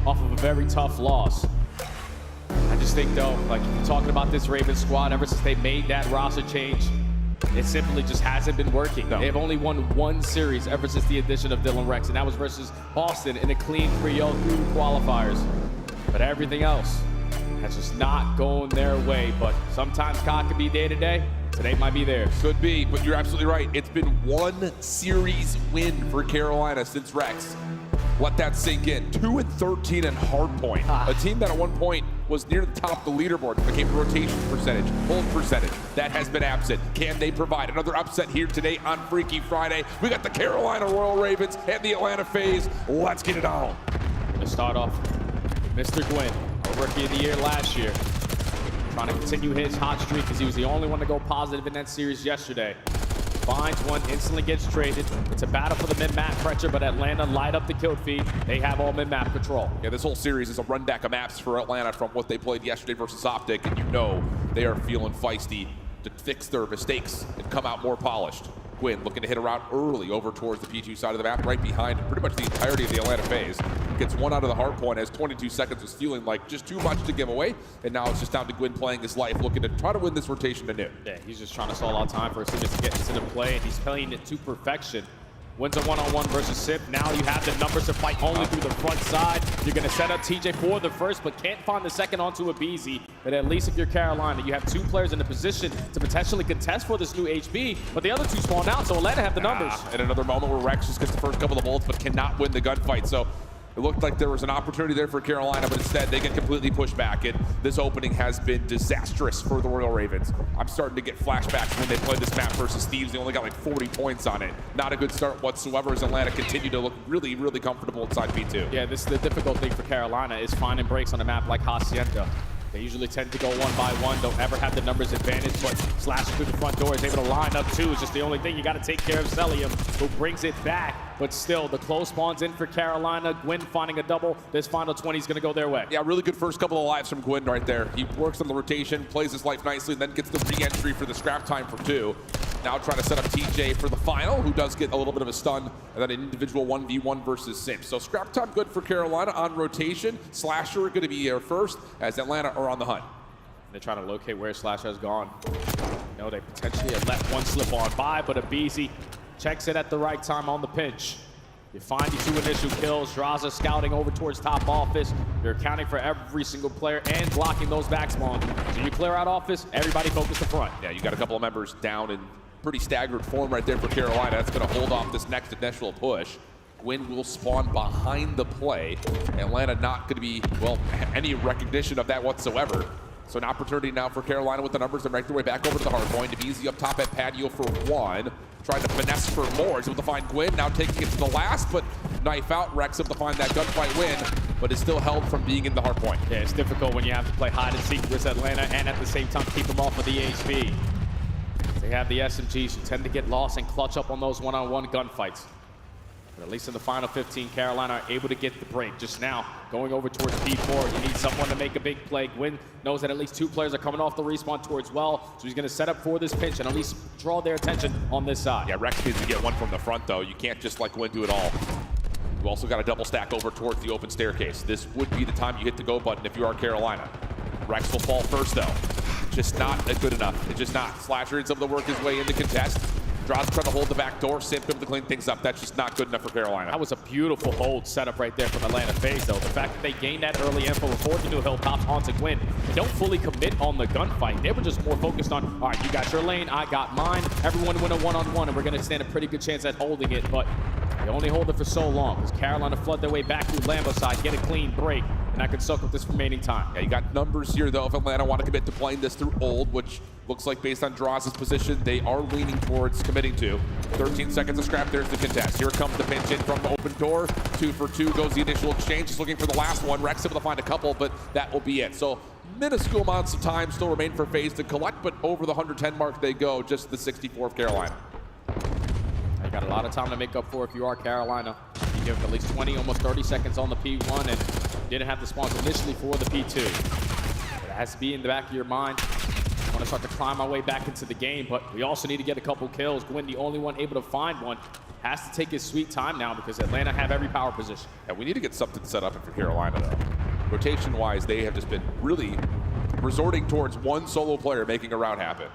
off of a very tough loss. I just think, though, like, talking about this Ravens squad, ever since they made that roster change, it simply just hasn't been working. No. They've only won one series ever since the addition of Dylan Rex, and that was versus Boston in a clean 3-0 through qualifiers. But everything else has just not gone their way. But sometimes God can be day to day. Today might be there. Could be, but you're absolutely right. It's been one series win for Carolina since Rex. Let that sink in. 2-13 in hardpoint. A team that at one point was near the top of the leaderboard. Became rotation percentage, hold percentage. That has been absent. Can they provide another upset here today on Freaky Friday? We got the Carolina Royal Ravens and the Atlanta FaZe. Let's get it on. Let's start off with Mr. Gwyn, our Rookie of the Year last year. Trying to continue his hot streak because he was the only one to go positive in that series yesterday. Finds one, instantly gets traded. It's a battle for the mid-map pressure, but Atlanta light up the kill feed. They have all mid-map control. Yeah, this whole series is a run back of maps for Atlanta from what they played yesterday versus Optic, and you know they are feeling feisty to fix their mistakes and come out more polished. Gwyn looking to hit around early over towards the P2 side of the map, right behind pretty much the entirety of the Atlanta FaZe. Gets one out of the hard point as 22 seconds was feeling like just too much to give away, and now it's just down to Gwyn playing his life, looking to try to win this rotation anew. Yeah, he's just trying to stall out time for his teammates to get into the play, and he's playing it to perfection. Wins a one-on-one versus Sip. Now you have the numbers to fight only through the front side. You're going to set up TJ for the first, but can't find the second onto a BZ. But at least if you're Carolina, you have two players in a position to potentially contest for this new HB, but the other two spawned out, so Atlanta have the numbers. In another moment where Rex just gets the first couple of bullets, but cannot win the gunfight. So it looked like there was an opportunity there for Carolina, but instead they get completely pushed back. And this opening has been disastrous for the Royal Ravens. I'm starting to get flashbacks when they played this map versus Thieves. They only got like 40 points on it. Not a good start whatsoever as Atlanta continued to look really, really comfortable inside P2. Yeah, this is the difficult thing for Carolina is finding breaks on a map like Hacienda. They usually tend to go one by one, don't ever have the numbers advantage, but slashing through the front door is able to line up too. It's just the only thing you got to take care of Celium, who brings it back. But still, the close spawns in for Carolina. Gwyn finding a double. This final 20 is going to go their way. Yeah, really good first couple of lives from Gwyn right there. He works on the rotation, plays his life nicely, and then gets the re-entry for the scrap time for 2. Now trying to set up TJ for the final, who does get a little bit of a stun, and then an individual 1v1 versus Simp. So scrap time good for Carolina on rotation. Slasher going to be here first as Atlanta are on the hunt. They're trying to locate where Slasher has gone. You know, they potentially have let one slip on by, but Abizi checks it at the right time on the pinch. You find the 2 initial kills. Draza scouting over towards top office. You're accounting for every single player and blocking those back spawns. So you clear out office, everybody focus the front. Yeah, you got a couple of members down in pretty staggered form right there for Carolina. That's going to hold off this next initial push. Gwyn will spawn behind the play. Atlanta not going to be, well, any recognition of that whatsoever. So an opportunity now for Carolina with the numbers to make their way back over to the hard point. Easy up top at patio for 1. Trying to finesse for more. He's able to find Gwyn. Now taking it to the last, but knife out. Rex able to find that gunfight win, but is still held from being in the hard point. Yeah, it's difficult when you have to play hide and seek with Atlanta and at the same time keep them off of the HB. They have the SMGs who tend to get lost and clutch up on those one-on-one gunfights. But at least in the final 15, Carolina are able to get the break. Just now, going over towards P4, you need someone to make a big play. Gwyn knows that at least 2 players are coming off the respawn towards well, so he's going to set up for this pinch and at least draw their attention on this side. Yeah, Rex needs to get one from the front, though. You can't just let Gwyn do it all. You also got a double stack over towards the open staircase. This would be the time you hit the go button if you are Carolina. Rex will fall first, though. Just not good enough. It's just not. Slasher is able to work his way into contest. Draws trying to hold the back door. Simp able to clean things up. That's just not good enough for Carolina. That was a beautiful hold setup right there from Atlanta FaZe, though. The fact that they gained that early info before the new hill pops onto Gwyn, they don't fully commit on the gunfight. They were just more focused on, all right, you got your lane, I got mine. Everyone win a one-on-one, and we're going to stand a pretty good chance at holding it, but they only hold it for so long because Carolina flood their way back through Lambo side, get a clean break, and that could soak up this remaining time. Yeah, you got numbers here, though, if Atlanta want to commit to playing this through old, which looks like based on Draws' position, they are leaning towards committing to. 13 seconds of scrap, there's the contest. Here comes the pinch in from the open door. 2 for 2 goes the initial exchange. Just looking for the last one. Rex able to find a couple, but that will be it. So minuscule amounts of time still remain for FaZe to collect, but over the 110 mark they go, just the 64 of Carolina. You got a lot of time to make up for if you are Carolina. You give at least 20, almost 30 seconds on the P1 and didn't have the spawns initially for the P2. But it has to be in the back of your mind. I want to start to climb my way back into the game, but we also need to get a couple kills. Gwyn, the only one able to find one. has to take his sweet time now because Atlanta have every power position. And we need to get something set up for Carolina, though. Rotation-wise, they have just been really resorting towards one solo player making a round happen.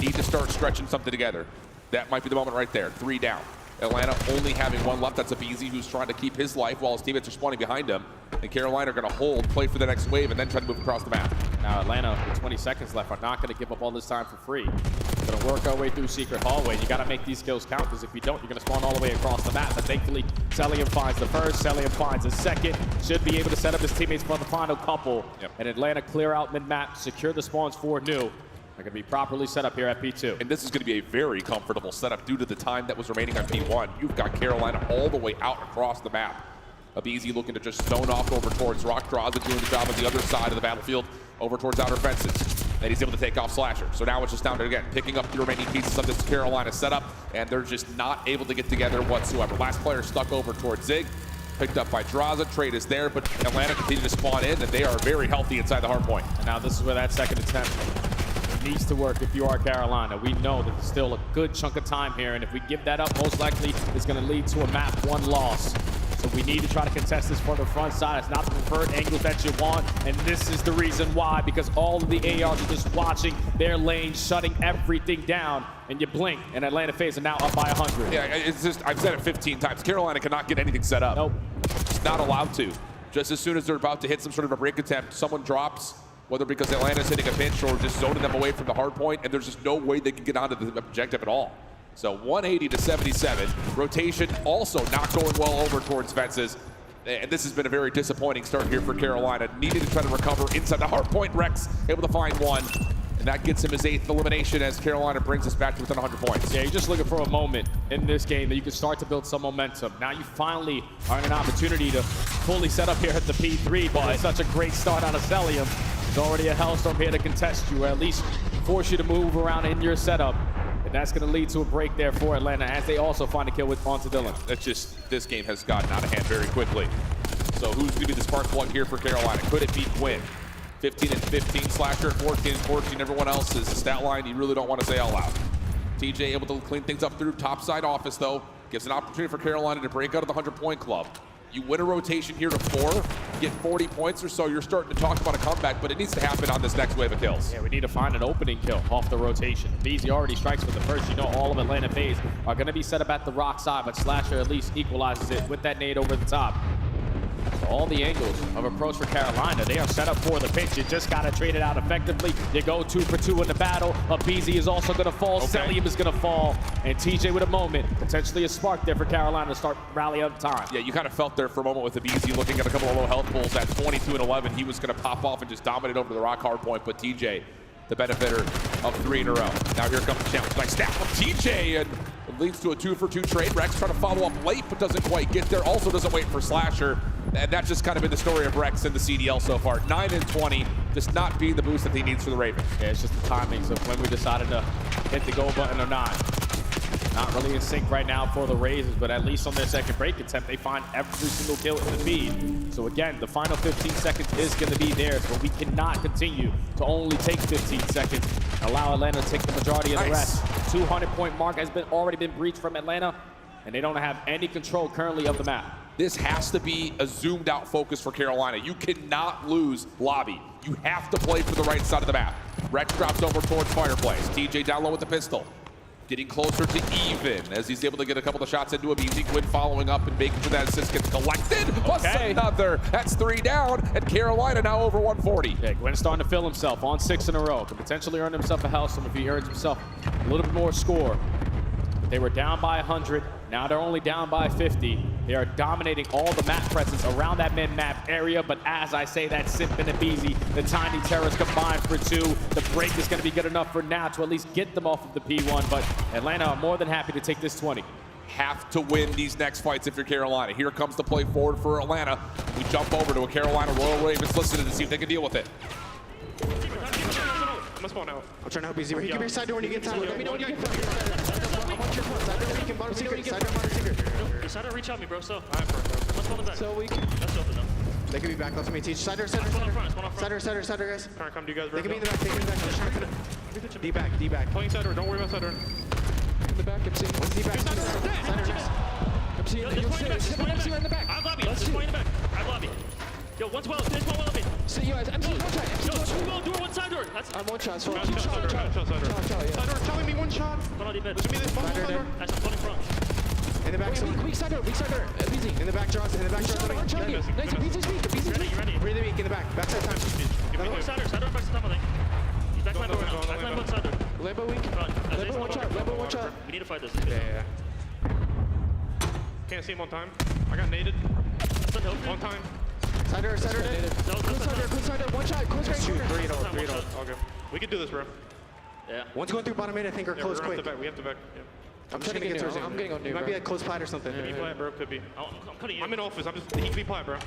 Need to start stretching something together. That might be the moment right there. 3 down. Atlanta only having 1 left. That's Abizi, who's trying to keep his life while his teammates are spawning behind him. And Carolina are going to hold, play for the next wave, and then try to move across the map. Now Atlanta, with 20 seconds left, are not going to give up all this time for free. We're going to work our way through secret hallway. You got to make these kills count, because if you don't, you're going to spawn all the way across the map. But thankfully, Celium finds the first, Celium finds the second. Should be able to set up his teammates for the final couple. Yep. And Atlanta clear out mid-map, secure the spawns for new. They're going to be properly set up here at P2. And this is going to be a very comfortable setup due to the time that was remaining on P1. You've got Carolina all the way out across the map. Abizi looking to just zone off over towards Rock. Draza doing the job on the other side of the battlefield over towards outer fences. And he's able to take off Slasher. So now it's just down to, again, picking up the remaining pieces of this Carolina setup, and they're just not able to get together whatsoever. Last player stuck over towards Zig. Picked up by Draza. Trade is there, but Atlanta continue to spawn in, and they are very healthy inside the hard point. And now this is where that second attempt needs to work if you are Carolina. We know that there's still a good chunk of time here, and if we give that up, most likely it's going to lead to a map 1 loss. So we need to try to contest this for the front side. It's not the preferred angle that you want, and this is the reason why, because all of the ARs are just watching their lane, shutting everything down, and you blink, and Atlanta FaZe are now up by 100. Yeah, it's just, I've said it 15 times. Carolina cannot get anything set up. Nope. It's not allowed to. Just as soon as they're about to hit some sort of a break attempt, someone drops, whether because Atlanta's hitting a pinch or just zoning them away from the hard point, and there's just no way they can get onto the objective at all. So 180 to 77. Rotation also not going well over towards fences. And this has been a very disappointing start here for Carolina. Needing to try to recover inside the hard point. Rex able to find 1. And that gets him his 8th elimination as Carolina brings us back to within 100 points. Yeah, you're just looking for a moment in this game that you can start to build some momentum. Now you finally are in an opportunity to fully set up here at the P3, but it's such a great start out of Celium. There's already a Hellstorm here to contest you, or at least force you to move around in your setup. And that's going to lead to a break there for Atlanta as they also find a kill with onto Dylan. That's just, this game has gotten out of hand very quickly. So who's going to be the spark plug here for Carolina? Could it be Quinn? 15 and 15, Slasher 14 and 14. Everyone else is a stat line you really don't want to say all out. TJ able to clean things up through topside office, though. Gives an opportunity for Carolina to break out of the 100-point club. You win a rotation here to 4, get 40 points or so, you're starting to talk about a comeback, but it needs to happen on this next wave of kills. Yeah, we need to find an opening kill off the rotation. Beezy already strikes for the first. You know all of Atlanta FaZe are going to be set up at the rock side, but Slasher at least equalizes it with that nade over the top. So all the angles of approach for Carolina, they are set up for the pinch. You just got to trade it out effectively. You go 2 for 2 in the battle. Abizi is also going to fall. Okay. Celium is going to fall. And TJ with a moment. Potentially a spark there for Carolina to start rally up time. Yeah, you kind of felt there for a moment with Abizi looking at a couple of low health pulls at 22 and 11. He was going to pop off and just dominate over the rock hard point, but TJ, the benefiter of 3 in a row. Now here comes the challenge. Nice snap from TJ, and it leads to a 2 for 2 trade. Rex trying to follow up late, but doesn't quite get there. Also doesn't wait for Slasher. And that's just kind of been the story of Rex in the CDL so far. 9 and 20, just not being the boost that he needs for the Ravens. Yeah, it's just the timings of when we decided to hit the go button or not. Not really in sync right now for the Ravens, but at least on their second break attempt, they find every single kill in the feed. So again, the final 15 seconds is going to be theirs, but we cannot continue to only take 15 seconds and allow Atlanta to take the majority of the rest. 200-point mark has already been breached from Atlanta, and they don't have any control currently of the map. This has to be a zoomed out focus for Carolina. You cannot lose lobby. You have to play for the right side of the map. Rex drops over towards Fireplace. TJ down low with the pistol. Getting closer to even as he's able to get a couple of shots into Abizi. Quinn following up and making sure that assist gets collected. Plus another. That's 3 down, and Carolina now over 140. Yeah, Quinn's starting to fill himself on 6 in a row. Could potentially earn himself a Hellstorm if he earns himself a little bit more score. They were down by 100. Now they're only down by 50. They are dominating all the map presence around that mid-map area, but as I say that, Simp and Abizi, the Tiny Terrors combined for 2. The break is going to be good enough for now to at least get them off of the P1, but Atlanta are more than happy to take this 20. Have to win these next fights if you're Carolina. Here comes the play forward for Atlanta. We jump over to a Carolina Royal Ravens listening to see if they can deal with it. I'm spawn out. I'm trying to help Easy. Give me your side door when you get time. Let me know when you get time. I want your front. Side door where you can bottom secret. Side door bottom secret. Side door reach out me, bro. So. Alright, bro. Let's spawn in back. So we can. That's open though. They can be back. Let me teach. Side door, side door, Spawn side up door. front. Spawn up front. Side door, guys. Trying to come to you guys, bro. They can be in the back. They can be in the back. Let me pitch him. D back, D back. Playing side door. Don't worry about side door. the back. MC. MC back. Cider next. MC. Yo, there's 20 in the back. There's 20 MC in the back. I have lobby. There's 20 in the back. I have lobby. Yo, one's well. There's one well on me. See you guys. MC one shot. Yo, two well door, one side door. That's. I'm one shot. So Cider, two shot. Yeah. Cider, telling me one shot. Hold on, mid. Look at me, this bumble, Cider Cider. dead. That's one in front. In the back. Weak Cider. Easy. In the back, Johnson. In the back, Johnson. Nice. BZ's weak. You ready? You ready? Breathe weak in the back. Backside time. Cider on back to top, I think. He's back lambo right now. Back lambo Cider. Lambo weak. Front. Lambo one shot. Lambo one shot. We need to fight this. Yeah. Can't see him on time. I got naded. On time. Cider dead. Close Cider. One shot. Close right. 2, 3 it all. All good. We can do this, bro. Yeah. One's going through bottom mid, I think, or Yeah, close we have quick. to back. We have to back. Yeah. I'm trying to get towards him. I'm getting on new. Might be like close plat or something. Could be plat, bro. Could be. I'm cutting you. I'm in office. He could be plat, bro.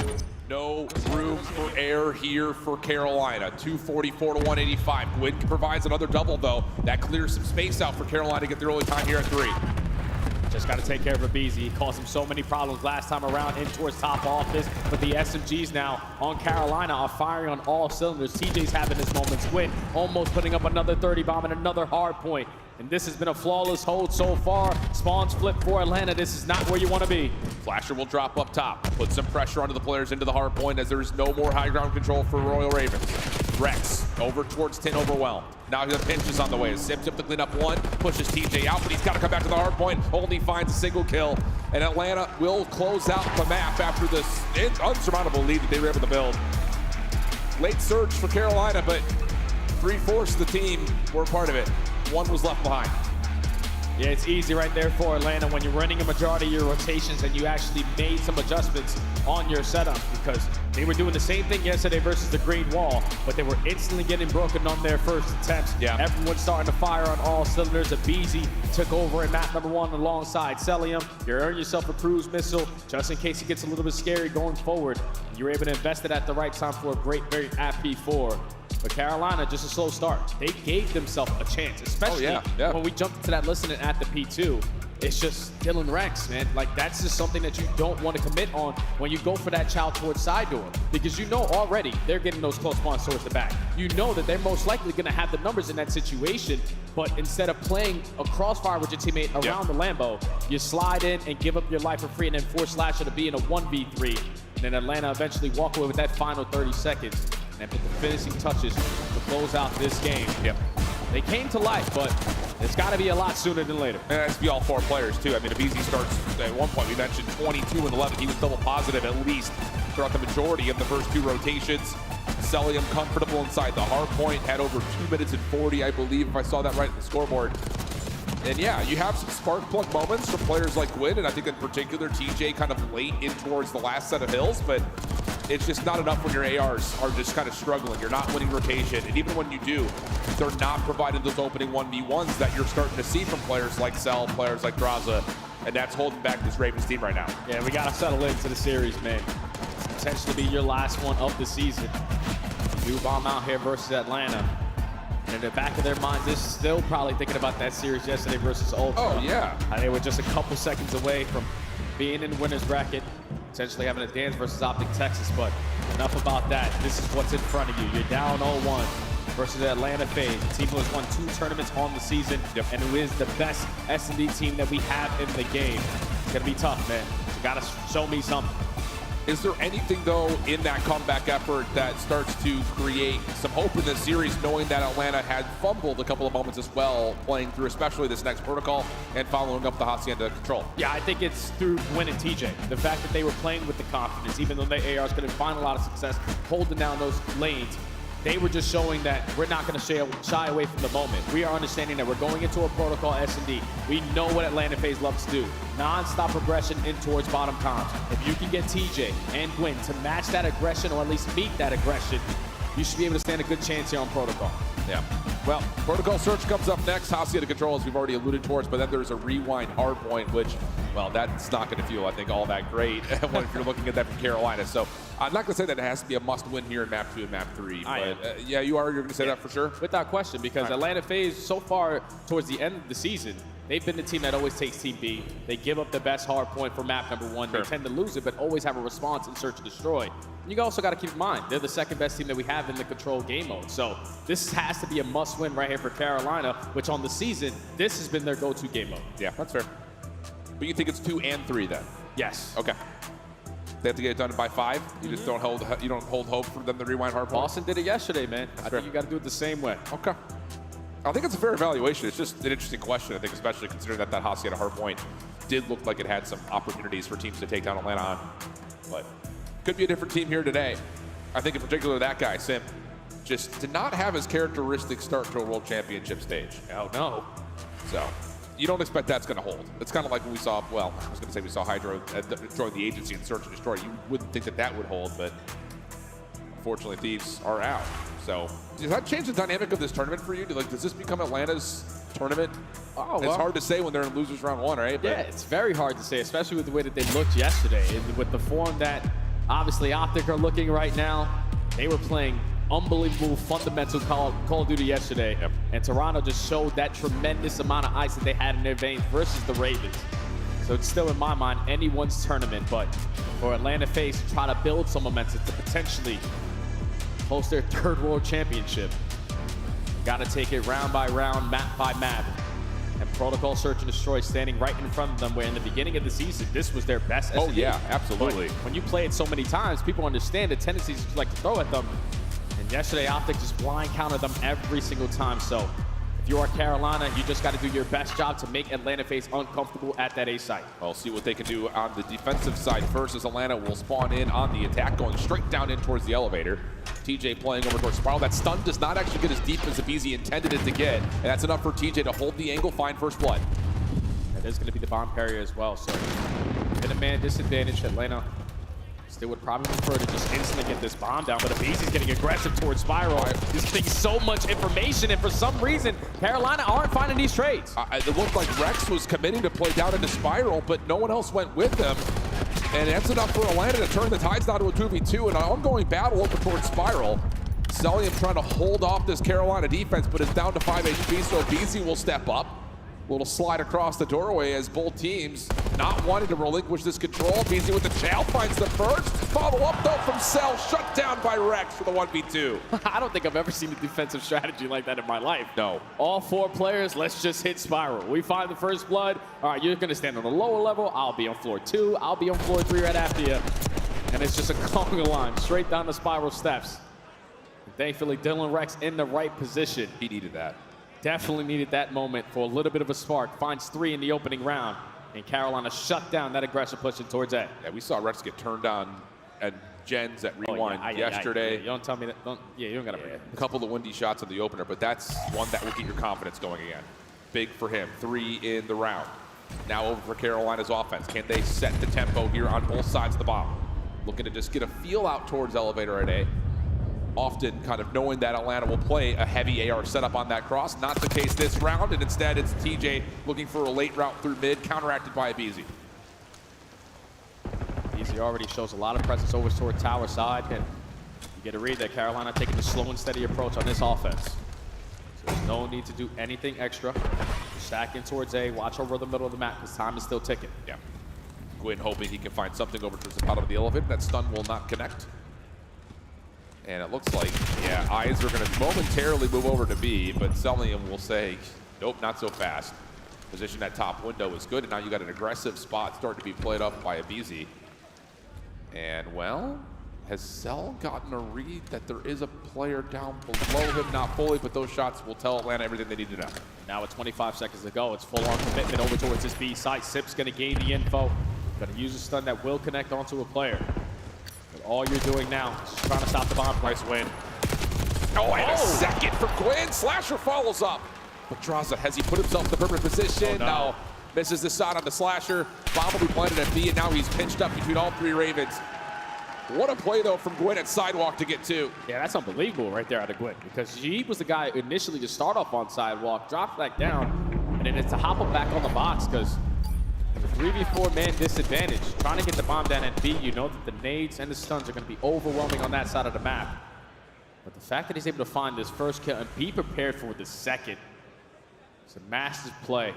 No room for error here for Carolina. 244 to 185. Gwyn provides another double, though. That clears some space out for Carolina to get the early time here at 3. Just got to take care of Abizi. He caused him so many problems last time around in towards top office. But the SMGs now on Carolina are firing on all cylinders. TJ's having his moments. Gwyn almost putting up another 30 bomb and another hard point. And this has been a flawless hold so far. Spawns flip for Atlanta. This is not where you want to be. Flasher will drop up top, put some pressure onto the players into the hard point as there is no more high ground control for Royal Ravens. Rex over towards Tin, overwhelmed. Now the pinch is on the way. Zips up to clean up one, pushes TJ out, but he's got to come back to the hard point. Only finds a single kill, and Atlanta will close out the map after this unsurmountable lead that they were able to build. Late surge for Carolina, but 3/4 of the team were part of it. One was left behind. Yeah, it's easy right there for Atlanta when you're running a majority of your rotations and you actually made some adjustments on your setup, because they were doing the same thing yesterday versus the Green Wall, but they were instantly getting broken on their first attempts. Yeah. Everyone's starting to fire on all cylinders. Abizi took over in map number 1 alongside Celium. You earn yourself a cruise missile just in case it gets a little bit scary going forward. You were able to invest it at the right time for a very apt P4. But Carolina, just a slow start. They gave themselves a chance, especially when we jumped into that listening at the P2. It's just Dylan Rex, man. Like, that's just something that you don't want to commit on when you go for that child towards side door, because you know already they're getting those close spawns towards the back. You know that they're most likely going to have the numbers in that situation, but instead of playing a crossfire with your teammate around the Lambo, you slide in and give up your life for free and then force Slasher to be in a 1v3. And then Atlanta eventually walk away with that final 30 seconds and put the finishing touches to close out this game. Yep. They came to life, but it's got to be a lot sooner than later. And it has to be all 4 players, too. I mean, if Easy starts, at one point we mentioned 22 and 11. He was double positive at least throughout the majority of the first 2 rotations. Celium comfortable inside the hard point, had over 2 minutes and 40, I believe, if I saw that right in the scoreboard. And yeah, you have some spark plug moments from players like Gwyn, and I think in particular TJ kind of late in towards the last set of hills, but it's just not enough when your ARs are just kind of struggling. You're not winning rotation, and even when you do, they're not providing those opening 1v1s that you're starting to see from players like Cell, players like Draza, and that's holding back this Ravens team right now. Yeah, we got to settle into the series, man. It's potentially be your last one of the season. New bomb out here versus Atlanta. And in the back of their minds, they're still probably thinking about that series yesterday versus Ultra. Oh, yeah. And they were just a couple seconds away from being in the winner's bracket, potentially having a dance versus Optic Texas. But enough about that. This is what's in front of you. You're down 0-1 versus the Atlanta FaZe, a team who has won 2 tournaments on the season and who is the best S&D team that we have in the game. It's going to be tough, man. You got to show me something. Is there anything, though, in that comeback effort that starts to create some hope in this series, knowing that Atlanta had fumbled a couple of moments as well, playing through especially this next protocol and following up the Hacienda control? Yeah, I think it's through Gwyn and TJ. The fact that they were playing with the confidence, even though their ARs couldn't find a lot of success holding down those lanes, they were just showing that we're not going to shy away from the moment. We are understanding that we're going into a protocol S&D. We know what Atlanta FaZe loves to do. Non-stop progression in towards bottom comms. If you can get TJ and Gwyn to match that aggression, or at least meet that aggression, you should be able to stand a good chance here on protocol. Yeah. Well, protocol search comes up next. Hacienda control, as we've already alluded towards, but then there's a rewind hard point, which, well, that's not going to feel, I think, all that great if you're looking at that from Carolina. So I'm not going to say that it has to be a must-win here in Map 2 and Map 3. But yeah, you are. You're going to say that for sure? Without question, because Atlanta FaZe, so far towards the end of the season, they've been the team that always takes Team B. They give up the best hard point for map number 1. Sure. They tend to lose it, but always have a response in search and destroy. And you also got to keep in mind, they're the second best team that we have in the control game mode. So this has to be a must-win right here for Carolina, which on the season, this has been their go-to game mode. Yeah, that's fair. But you think it's 2 and 3 then? Yes. Okay. They have to get it done by 5. You just don't hold hope for them to rewind hard point. Boston did it yesterday, man. I think you got to do it the same way. Okay. I think it's a fair evaluation. It's just an interesting question, I think, especially considering that Hacienda hard point did look like it had some opportunities for teams to take down Atlanta on. But could be a different team here today. I think in particular that guy, Sim, just did not have his characteristic start to a World Championship stage. Oh, no. So you don't expect that's going to hold. It's kind of like when we saw, well, I was going to say we saw Hydro join the agency and search and destroy. You wouldn't think that that would hold, but unfortunately Thieves are out. So does that change the dynamic of this tournament for you? Does this become Atlanta's tournament? Oh, well, it's hard to say when they're in losers round 1, right? Yeah, it's very hard to say, especially with the way that they looked yesterday. And with the form that obviously Optic are looking right now, they were playing unbelievable fundamental Call of Duty yesterday. Yep. And Toronto just showed that tremendous amount of ice that they had in their veins versus the Ravens. So it's still, in my mind, anyone's tournament. But for Atlanta FaZe to try to build some momentum to potentially host their 3rd World Championship, got to take it round by round, map by map. And Protocol Search and Destroy standing right in front of them, where in the beginning of the season, this was their best SMG. Oh, yeah, absolutely. But when you play it so many times, people understand the tendencies you like to throw at them. And yesterday, Optic just blind countered them every single time. So if you are Carolina, you just got to do your best job to make Atlanta FaZe uncomfortable at that A site. We'll see what they can do on the defensive side first, as Atlanta will spawn in on the attack, going straight down in towards the elevator. TJ playing over towards Spiral. That stun does not actually get as deep as Abizi intended it to get, and that's enough for TJ to hold the angle, find first blood. That is going to be the bomb carrier as well. So in a man disadvantage, Atlanta still would probably prefer to just instantly get this bomb down, but Abizi's getting aggressive towards Spiral. He's getting so much information, and for some reason, Carolina aren't finding these trades. It looked like Rex was committing to play down into Spiral, but no one else went with him. And that's enough for Atlanta to turn the tides down to a 2v2, and an ongoing battle over towards Spiral. Celium trying to hold off this Carolina defense, but it's down to 5 HP, so Abizi will step up. Little slide across the doorway as both teams not wanting to relinquish this control. Abizi with the chow finds the first. Follow up though from Cell, shut down by Rex for the 1v2. I don't think I've ever seen a defensive strategy like that in my life. No. All 4 players, let's just hit Spiral. We find the first blood. All right, you're gonna stand on the lower level. I'll be on floor 2. I'll be on floor 3 right after you. And it's just a conga line straight down the Spiral steps. Thankfully, Dylan Rex in the right position. He needed that. Definitely needed that moment for a little bit of a spark. Finds 3 in the opening round. And Carolina shut down that aggressive pushing towards A. Yeah, we saw Rex get turned on at Gens at Rewind yesterday. You don't tell me that. You don't got to bring it. A couple of windy shots in the opener, but that's one that will get your confidence going again. Big for him. 3 in the round. Now over for Carolina's offense. Can they set the tempo here on both sides of the bomb? Looking to just get a feel out towards elevator at A. Often kind of knowing that Atlanta will play a heavy AR setup on that cross. Not the case this round, and instead it's TJ looking for a late route through mid, counteracted by Abizi. Abizi already shows a lot of presence over toward tower side, and you get a read that Carolina taking a slow and steady approach on this offense. So there's no need to do anything extra. Stack in towards A, watch over the middle of the map, because time is still ticking. Yeah. Gwyn hoping he can find something over towards the bottom of the elevator. That stun will not connect. And it looks like, yeah, eyes are going to momentarily move over to B, but Celium will say, nope, not so fast. Position that top window is good, and now you got an aggressive spot starting to be played up by Abizi. And, well, has Cell gotten a read that there is a player down below him? Not fully, but those shots will tell Atlanta everything they need to know. Now with 25 seconds to go, it's full-on commitment over towards this B site. Sip's going to gain the info. Going to use a stun that will connect onto a player. But all you're doing now is just trying to stop the bomb. Nice win. Oh, and a second for Gwyn. Slasher follows up. But Draza, has he put himself in the perfect position? Oh, no. Misses the shot on the Slasher. Bomb will be planted at B, and now he's pinched up between all 3 Ravens. What a play, though, from Gwyn at Sidewalk to get 2. Yeah, that's unbelievable right there out of Gwyn, because he was the guy initially to start off on Sidewalk, drop back down, and then it's to hop him back on the box, because the 3v4 man disadvantage, trying to get the bomb down at B, you know that the nades and the stuns are going to be overwhelming on that side of the map. But the fact that he's able to find this first kill and be prepared for the second, it's a massive play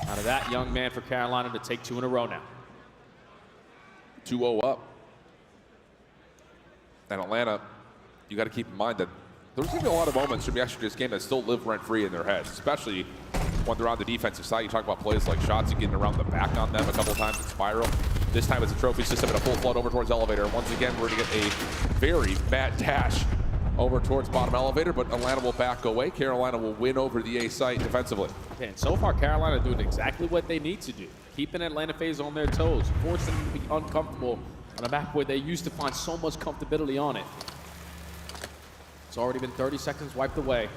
Out of that young man for Carolina to take 2 in a row now. 2-0 up. And Atlanta, you got to keep in mind that there's going to be a lot of moments from yesterday's game that still live rent-free in their heads, especially when they're on the defensive side. You talk about plays like shots and getting around the back on them a couple times in spiral. This time it's a trophy system and a full flood over towards elevator. Once again, we're going to get a very mad dash over towards bottom elevator, but Atlanta will back away. Carolina will win over the A site defensively. Okay, and so far, Carolina doing exactly what they need to do. Keeping Atlanta FaZe on their toes, forcing them to be uncomfortable on a map where they used to find so much comfortability on it. It's already been 30 seconds wiped away.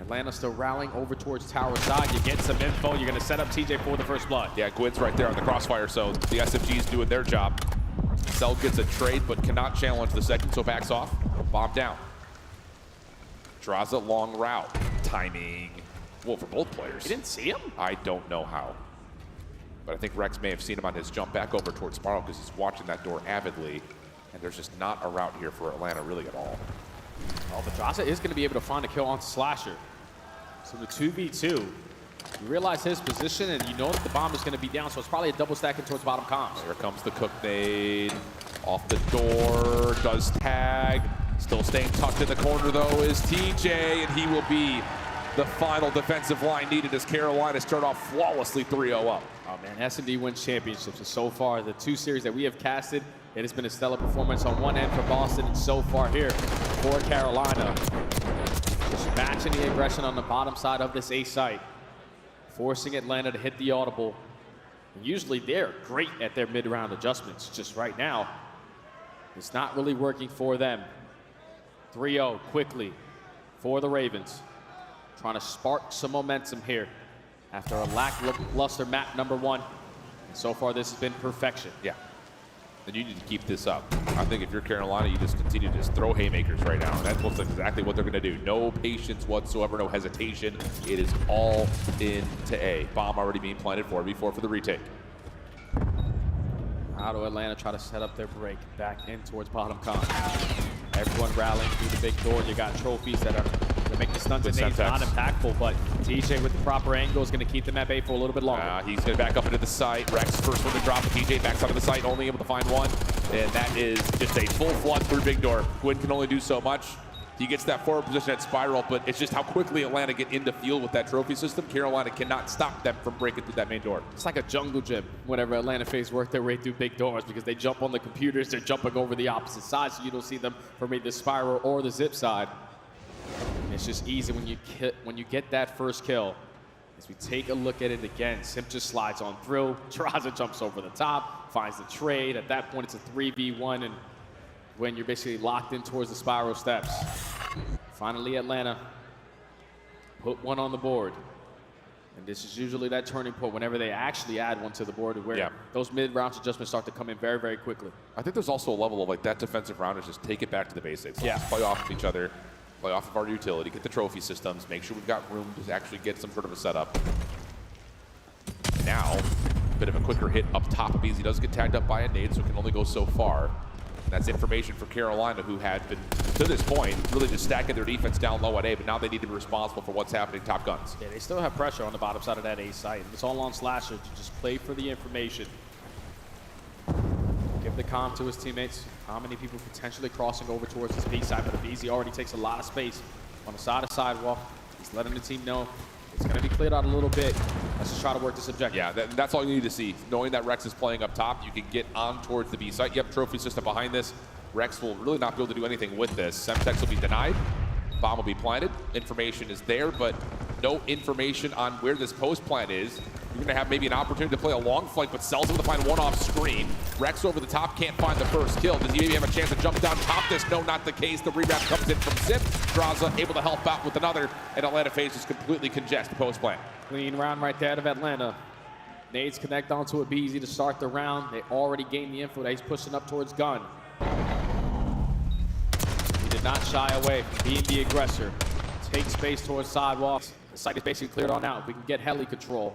Atlanta still rallying over towards tower side. You get some info. You're going to set up TJ for the first blood. Yeah, Gwyn's right there on the crossfire, so the SMG's doing their job. Cell gets a trade, but cannot challenge the second, so backs off. Bomb down. Draws a long route. Timing. Well, for both players. You didn't see him? I don't know how. But I think Rex may have seen him on his jump back over towards Spiral because he's watching that door avidly. And there's just not a route here for Atlanta really at all. Oh, but Draza is going to be able to find a kill on Slasher. So the 2v2, you realize his position and you know that the bomb is going to be down, so it's probably a double stacking towards bottom comms. Here comes the cook nade. Off the door, does tag. Still staying tucked in the corner though is TJ, and he will be the final defensive line needed as Carolina start off flawlessly 3-0 up. Oh man, S&D wins championships, and so far the 2 series that we have casted, it has been a stellar performance on one end for Boston, and so far here for Carolina. Just matching the aggression on the bottom side of this A site, forcing Atlanta to hit the audible. And usually they're great at their mid-round adjustments. Just right now, it's not really working for them. 3-0 quickly for the Ravens. Trying to spark some momentum here after a lackluster map number 1. And so far this has been perfection. Yeah. And you need to keep this up. I think if you're Carolina, you just continue to just throw haymakers right now. And that's exactly what they're going to do. No patience whatsoever, no hesitation. It is all into A. Bomb already being planted for the retake. How do Atlanta try to set up their break back in towards bottom con? Everyone rallying through the big door. You got trophies that are going to make the stunts and nades not impactful, but TJ with the proper angle is going to keep them at bay for a little bit longer. He's going to back up into the site. Rex first one to drop. TJ backs out of the site, only able to find one. And that is just a full flood through big door. Gwyn can only do so much. He gets that forward position at Spiral, but it's just how quickly Atlanta get into field with that trophy system. Carolina cannot stop them from breaking through that main door. It's like a jungle gym whenever Atlanta FaZe work their way through big doors because they jump on the computers, they're jumping over the opposite side, so you don't see them from either the Spiral or the zip side. And it's just easy when you get that first kill. As we take a look at it again, Simp just slides on through. Draza jumps over the top, finds the trade. At that point, it's a 3v1, and when you're basically locked in towards the Spiral steps. Finally, Atlanta put one on the board. And this is usually that turning point whenever they actually add one to the board where those mid-round adjustments start to come in very, very quickly. I think there's also a level of like that defensive round is just take it back to the basics. Let's just play off of each other, play off of our utility, get the trophy systems, make sure we've got room to actually get some sort of a setup. Now, a bit of a quicker hit up top because he does get tagged up by a nade, so it can only go so far. That's information for Carolina, who had been, to this point, really just stacking their defense down low at A, but now they need to be responsible for what's happening top guns. Yeah, they still have pressure on the bottom side of that A site. It's all on Slasher to just play for the information. Give the comm to his teammates. How many people potentially crossing over towards this B side, but BZ already takes a lot of space on the side of sidewalk. He's letting the team know it's going to be cleared out a little bit. Let's just try to work this objective. Yeah, that's all you need to see. Knowing that Rex is playing up top, you can get on towards the B site. Yep, trophy system behind this. Rex will really not be able to do anything with this. Semtex will be denied. Bomb will be planted. Information is there, but no information on where this post plant is. You're going to have maybe an opportunity to play a long flank, but Cell's able to find one off screen. Rex over the top can't find the first kill. Does he maybe have a chance to jump down top this? No, not the case. The rewrap comes in from Zip. Draza able to help out with another, and Atlanta FaZe is completely congested post plant. Clean round right there out of Atlanta. Nades connect onto it, be easy to start the round. They already gained the info that he's pushing up towards gun. He did not shy away from being the aggressor. Take space towards sidewalks. The site is basically cleared on out. We can get heli control.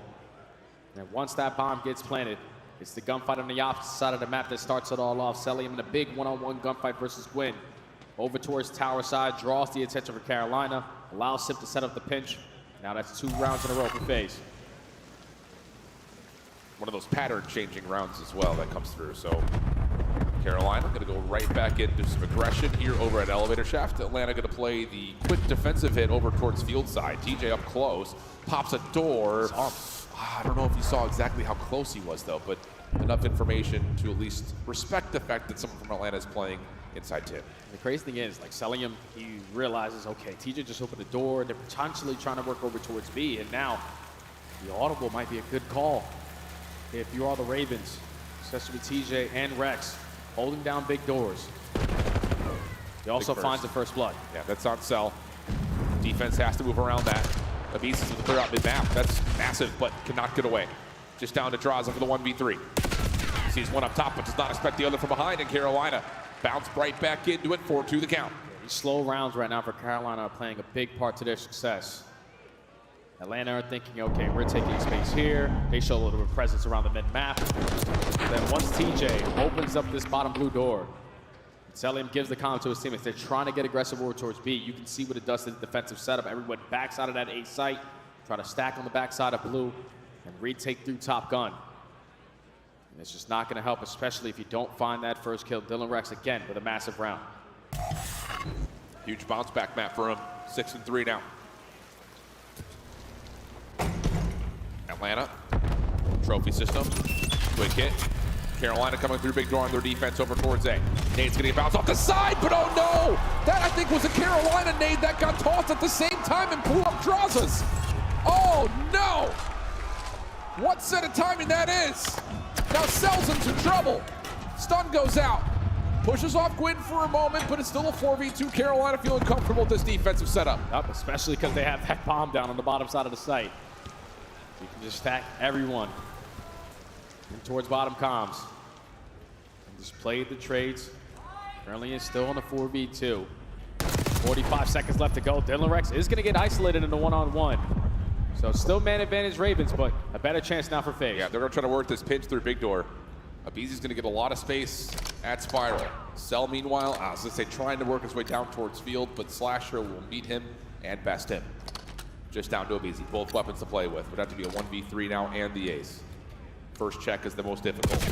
And once that bomb gets planted, it's the gunfight on the opposite side of the map that starts it all off. Celium in a big one-on-one gunfight versus Gwyn. Over towards tower side, draws the attention for Carolina, allows Sip to set up the pinch. Now that's 2 rounds in a row for FaZe. one of those pattern-changing rounds as well that comes through. So Carolina going to go right back into some aggression here over at Elevator Shaft. Atlanta going to play the quick defensive hit over towards field side. TJ up close, pops a door. I don't know if you saw exactly how close he was though, but enough information to at least respect the fact that someone from Atlanta is playing inside tip. The crazy thing is, like, selling him, he realizes, okay, TJ just opened the door. They're potentially trying to work over towards B, and now the audible might be a good call if you are the Ravens, especially with TJ and Rex holding down big doors. He also finds the first blood. Yeah, that's on Cell. Defense has to move around that. Abisis with the clear out mid-map. That's massive, but cannot get away. Just down to Draza for the 1v3. Sees one up top, but does not expect the other from behind, and Carolina bounce right back into it, 4-2 the count. These slow rounds right now for Carolina are playing a big part to their success. Atlanta are thinking, okay, we're taking space here. They show a little bit of presence around the mid-map. Then once TJ opens up this bottom blue door, Celium gives the comm to his teammates. They're trying to get aggressive over towards B. You can see what it does to the defensive setup. Everyone backs out of that A site, try to stack on the backside of blue, and retake through Top Gun. And it's just not going to help, especially if you don't find that first kill. Dylan Rex again with a massive round. Huge bounce back map for him. 6-3 now. Atlanta, trophy system, quick hit. Carolina coming through big door on their defense over towards A. Nade's gonna get bounced off the side, but oh no! That I think was a Carolina nade that got tossed at the same time and blew up Draza's. Oh no! What set of timing that is! Now Cell's in some trouble. Stun goes out. Pushes off Gwyn for a moment, but it's still a 4v2. Carolina feeling comfortable with this defensive setup. Yep, especially because they have that bomb down on the bottom side of the site. You can just stack everyone in towards bottom comms. And just play the trades. Currently is still on the 4v2. 45 seconds left to go. Dylan Rex is going to get isolated in the one-on-one. So still man advantage Ravens, but a better chance now for FaZe. Yeah, they're going to try to work this pinch through big door. Abizi's going to get a lot of space at Spiral. Cell, meanwhile, I was going to say trying to work his way down towards field, but Slasher will meet him and best him. Just down to Abizi. Both weapons to play with. Would have to be a 1v3 now and the ace. First check is the most difficult.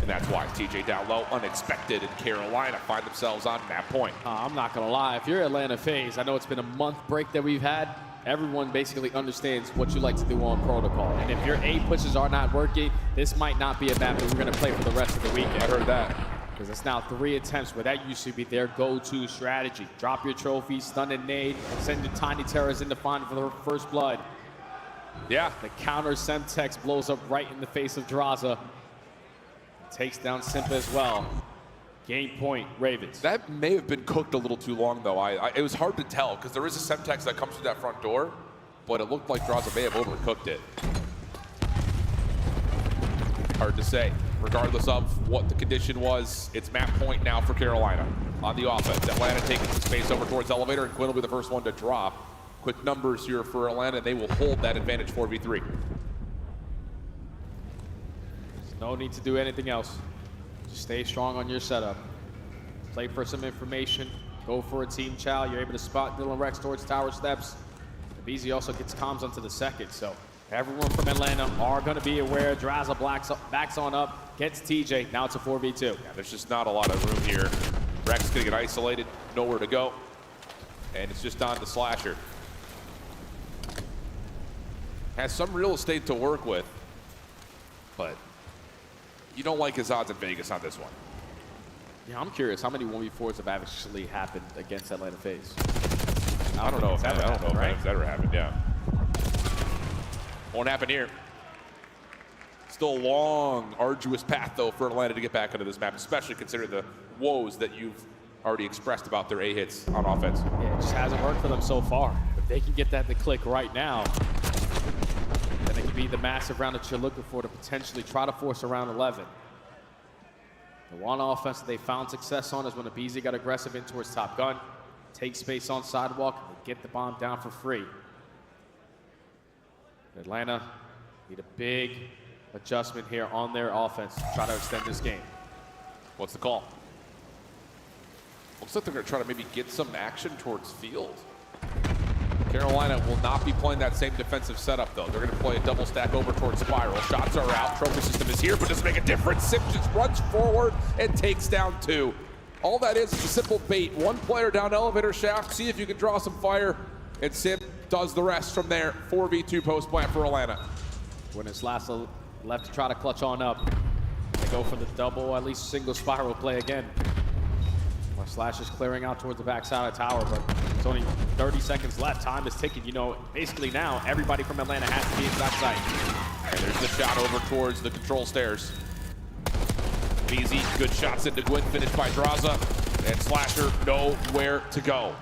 And that's why TJ down low, unexpected, and Carolina find themselves on map point. I'm not going to lie. If you're Atlanta FaZe, I know it's been a month break that we've had. Everyone basically understands what you like to do on protocol. And if your A pushes are not working, this might not be a map that we're going to play for the rest of the weekend. I heard that. Because it's now 3 attempts where that used to be their go-to strategy. Drop your trophy, stun and nade, send the Tiny Terrors in to find for the first blood. Yeah. The counter Semtex blows up right in the face of Draza. Takes down Simpa as well. Game point, Ravens. That may have been cooked a little too long, though. It was hard to tell, because there is a Semtex that comes through that front door, but it looked like Draza may have overcooked it. Hard to say. Regardless of what the condition was, it's map point now for Carolina on the offense. Atlanta taking some space over towards Elevator, and Quinn will be the first one to drop. Quick numbers here for Atlanta. They will hold that advantage 4v3. There's no need to do anything else. Just stay strong on your setup. Play for some information. Go for a team chow. You're able to spot Dylan Rex towards tower steps. BZ also gets comms onto the second, so everyone from Atlanta are going to be aware. Draza backs on up, gets TJ. Now it's a 4v2. Yeah, there's just not a lot of room here. Rex is going to get isolated, nowhere to go. And it's just on to Slasher. Has some real estate to work with, but you don't like his odds in Vegas on this one. Yeah, I'm curious how many 1v4s have actually happened against Atlanta FaZe. I don't know if that right? has ever happened, yeah. Won't happen here. Still a long, arduous path, though, for Atlanta to get back into this map, especially considering the woes that you've already expressed about their A hits on offense. Yeah, it just hasn't worked for them so far. If they can get that to click right now, then it could be the massive round that you're looking for to potentially try to force a round 11. The one offense that they found success on is when Abizi got aggressive in towards Top Gun, take space on sidewalk, and get the bomb down for free. Atlanta need a big adjustment here on their offense to try to extend this game. What's the call? Looks like they're going to try to maybe get some action towards field. Carolina will not be playing that same defensive setup, though. They're going to play a double stack over towards Spiral. Shots are out. Trophy system is here, but doesn't make a difference. Sim just runs forward and takes down 2. All that is a simple bait. One player down elevator shaft. See if you can draw some fire. And Sim does the rest from there. 4v2 post plant for Atlanta. When it's left to try to clutch on up. They go for the double, at least single Spiral play again. Slash is clearing out towards the backside of tower, but it's only 30 seconds left. Time is ticking. You know, basically now, everybody from Atlanta has to be inside sight. And there's the shot over towards the control stairs. Easy, good shots into Gwyn, finished by Draza. And Slasher nowhere to go.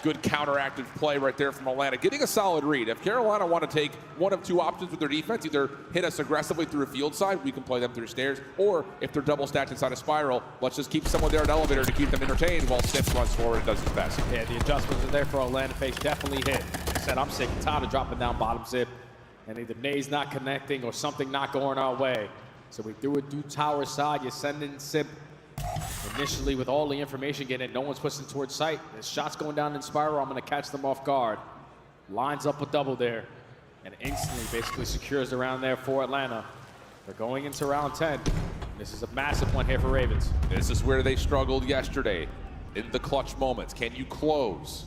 Good counteractive play right there from Atlanta. Getting a solid read. If Carolina want to take one of 2 options with their defense, either hit us aggressively through a field side, we can play them through stairs, or if they're double stacked inside a Spiral, let's just keep someone there at elevator to keep them entertained while Stiff runs forward and does his best. Yeah, the adjustments are there for Atlanta face. Definitely hit. Like I said, I'm sick and tired of dropping down bottom zip, and either Nade's not connecting or something not going our way. So we threw it through tower side. You send in Sip initially with all the information getting it. No one's pushing towards sight. There's shots going down in Spiral. I'm going to catch them off guard. Lines up a double there and instantly basically secures the round there for Atlanta. They're going into round 10. This is a massive one here for Ravens. This is where they struggled yesterday in the clutch moments. Can you close?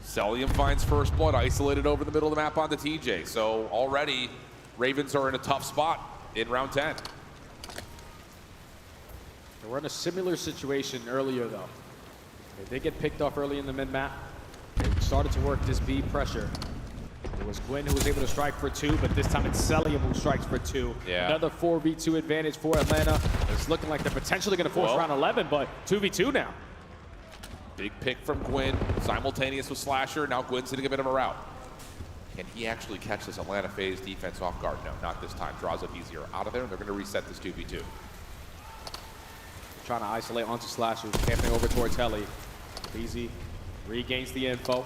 Celium finds first blood, isolated over the middle of the map onto TJ. So already Ravens are in a tough spot in round 10. We're in a similar situation earlier, though. They did get picked off early in the mid-map. They started to work this B pressure. It was Gwyn who was able to strike for 2, but this time it's Celium who strikes for 2. Yeah. Another 4v2 advantage for Atlanta. It's looking like they're potentially going to force round 11, but 2v2 now. Big pick from Gwyn, simultaneous with Slasher. Now Gwyn's hitting a bit of a route. Can he actually catch this Atlanta phase defense off guard? No, not this time. Draws up easier out of there, and they're going to reset this 2v2. Trying to isolate onto Slasher, camping over towards Heli. Easy regains the info.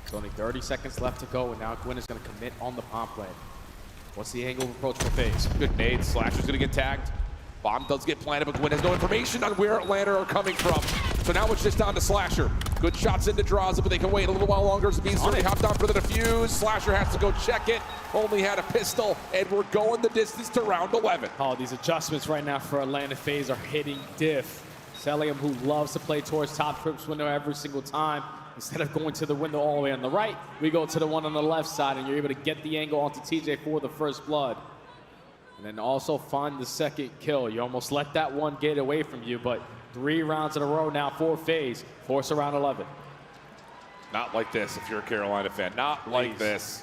It's only 30 seconds left to go, and now Gwyn is going to commit on the bomb play. What's the angle of approach for FaZe? Good nade. Slasher's going to get tagged. Bomb does get planted, but Gwyn has no information on where Atlanta are coming from. So now it's just down to Slasher. Good shots into Draza, but they can wait a little while longer as Beast already hopped on for the defuse. Slasher has to go check it. Only had a pistol, and we're going the distance to round 11. Oh, these adjustments right now for Atlanta FaZe are hitting diff. Celium, who loves to play towards top trips window every single time, instead of going to the window all the way on the right, we go to the one on the left side, and you're able to get the angle onto TJ for the first blood. And then also find the second kill. You almost let that one get away from you, but 3 rounds in a row now for FaZe. Force around 11. Not like this if you're a Carolina fan. Not like this.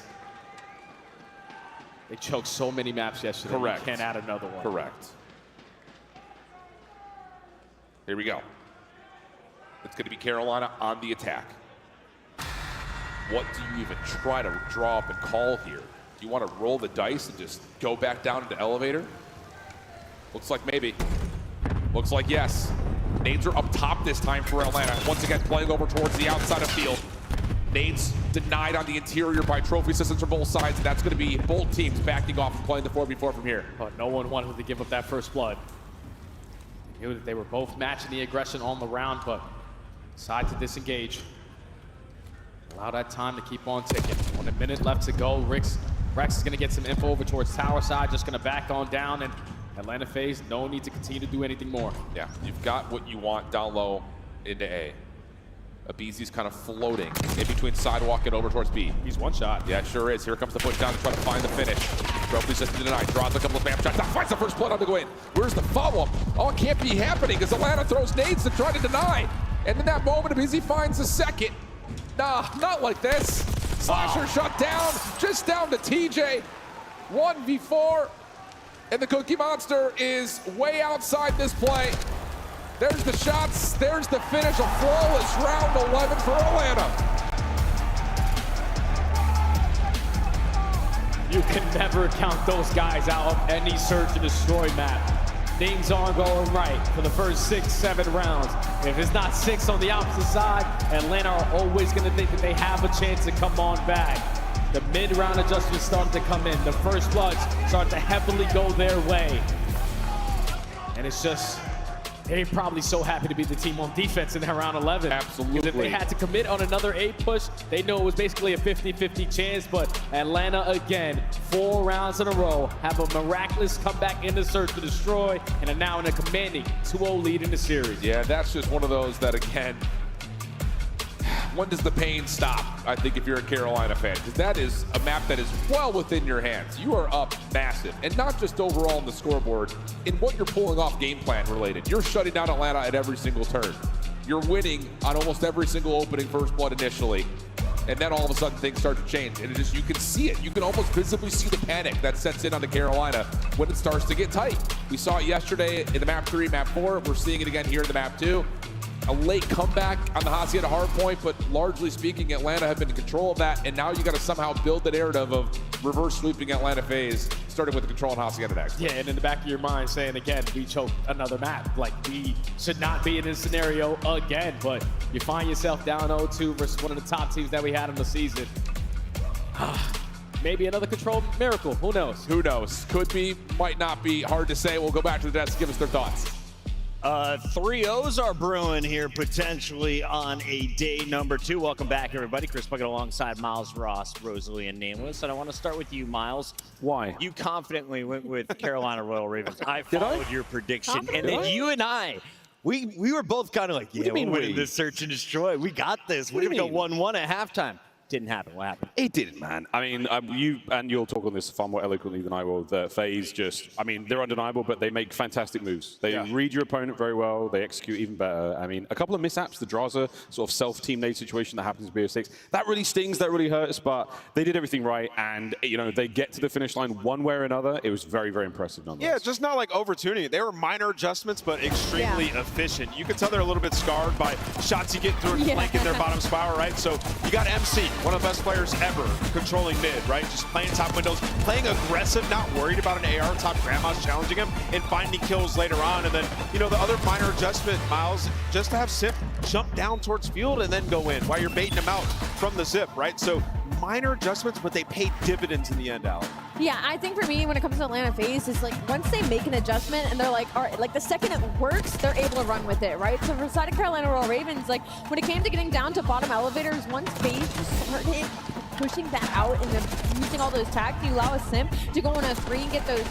They choked so many maps yesterday. Correct. You can't add another one. Correct. Here we go. It's going to be Carolina on the attack. What do you even try to draw up and call here? Do you want to roll the dice and just go back down into elevator? Looks like maybe. Looks like yes. Nades are up top this time for Atlanta. Once again, playing over towards the outside of field. Nades denied on the interior by trophy systems from both sides, and that's going to be both teams backing off and playing the 4v4 from here. But no one wanted to give up that first blood. They knew that they were both matching the aggression on the round, but decided to disengage. Allow that time to keep on ticking. 1 minute left to go. Rex is going to get some info over towards tower side, just going to back on down, and Atlanta FaZe, no need to continue to do anything more. Yeah, you've got what you want down low into A. Abeezy's kind of floating in between sidewalk and over towards B. He's one shot. Yeah, it sure is. Here comes the push down to try to find the finish. Trophy system denied. Draws a couple of bam shots. Now finds the first blood on the go in. Where's the follow-up? Oh, it can't be happening because Atlanta throws nades to try to deny. And in that moment, Abeezy finds the second. Nah, not like this. Slasher shut down, just down to TJ. 1v4. And the Cookie Monster is way outside this play. There's the shots, there's the finish, a flawless round 11 for Atlanta. You can never count those guys out of any search and destroy map. Things aren't going right for the first 6-7 rounds. If it's not 6 on the opposite side, Atlanta are always going to think that they have a chance to come on back. The mid-round adjustments starting to come in. The first bloods start to heavily go their way. And it's just they're probably so happy to be the team on defense in that round 11. Absolutely. Because if they had to commit on another 8 push, they know it was basically a 50-50 chance. But Atlanta, again, 4 rounds in a row, have a miraculous comeback in the search to destroy, and are now in a commanding 2-0 lead in the series. Yeah, that's just one of those that, again, when does the pain stop, I think, if you're a Carolina fan? Because that is a map that is well within your hands. You are up massive, and not just overall on the scoreboard, in what you're pulling off game plan related. You're shutting down Atlanta at every single turn. You're winning on almost every single opening first blood initially, and then all of a sudden things start to change. And it just, you can see it. You can almost visibly see the panic that sets in on the Carolina when it starts to get tight. We saw it yesterday in the map 3, map 4. We're seeing it again here in the map 2. A late comeback on the Hacienda hard point, but largely speaking, Atlanta have been in control of that, and now you got to somehow build the narrative of reverse sweeping Atlanta FaZe, starting with the control on Hacienda next. Yeah, and in the back of your mind saying, again, we choked another map. Like, we should not be in this scenario again, but you find yourself down 0-2 versus one of the top teams that we had in the season. Maybe another control miracle, who knows? Who knows? Could be, might not be, hard to say. We'll go back to the desk, give us their thoughts. 3-0s are brewing here potentially on a day number 2. Welcome back, everybody. Chris Puckett alongside Miles Ross, Rosalie, and Nameless. And I want to start with you, Miles. Why? You confidently went with Carolina Royal Ravens. I followed your prediction. And then you and I, we were both kind of like, yeah, we're winning this search and destroy. We got this. We're going to go 1-1 at halftime. Didn't happen. What happened? It didn't, man. I mean, you'll talk on this far more eloquently than I will. The FaZe just, I mean, they're undeniable, but they make fantastic moves. They read your opponent very well. They execute even better. I mean, a couple of mishaps, the Draza sort of self-team nade situation that happens in BO6, that really stings, that really hurts, but they did everything right, and, you know, they get to the finish line one way or another. It was very, very impressive nonetheless. Yeah, just not like over-tuning it. They were minor adjustments, but extremely efficient. You can tell they're a little bit scarred by shots you get through and flanking their bottom spiral, right? So you got MC, one of the best players ever, controlling mid, right? Just playing top windows, playing aggressive, not worried about an AR top grandma's challenging him and finding kills later on. And then, you know, the other minor adjustment, Miles, just to have Sip jump down towards field and then go in while you're baiting him out from the zip, right? So minor adjustments, but they paid dividends in the end, Alec. Yeah, I think for me, when it comes to Atlanta FaZe, it's like once they make an adjustment and they're like, all right, like the second it works, they're able to run with it, right? So for the side of Carolina Royal Ravens, like when it came to getting down to bottom elevators, once FaZe started pushing that out and then using all those tags, you allow a Simp to go on a 3 and get those 2.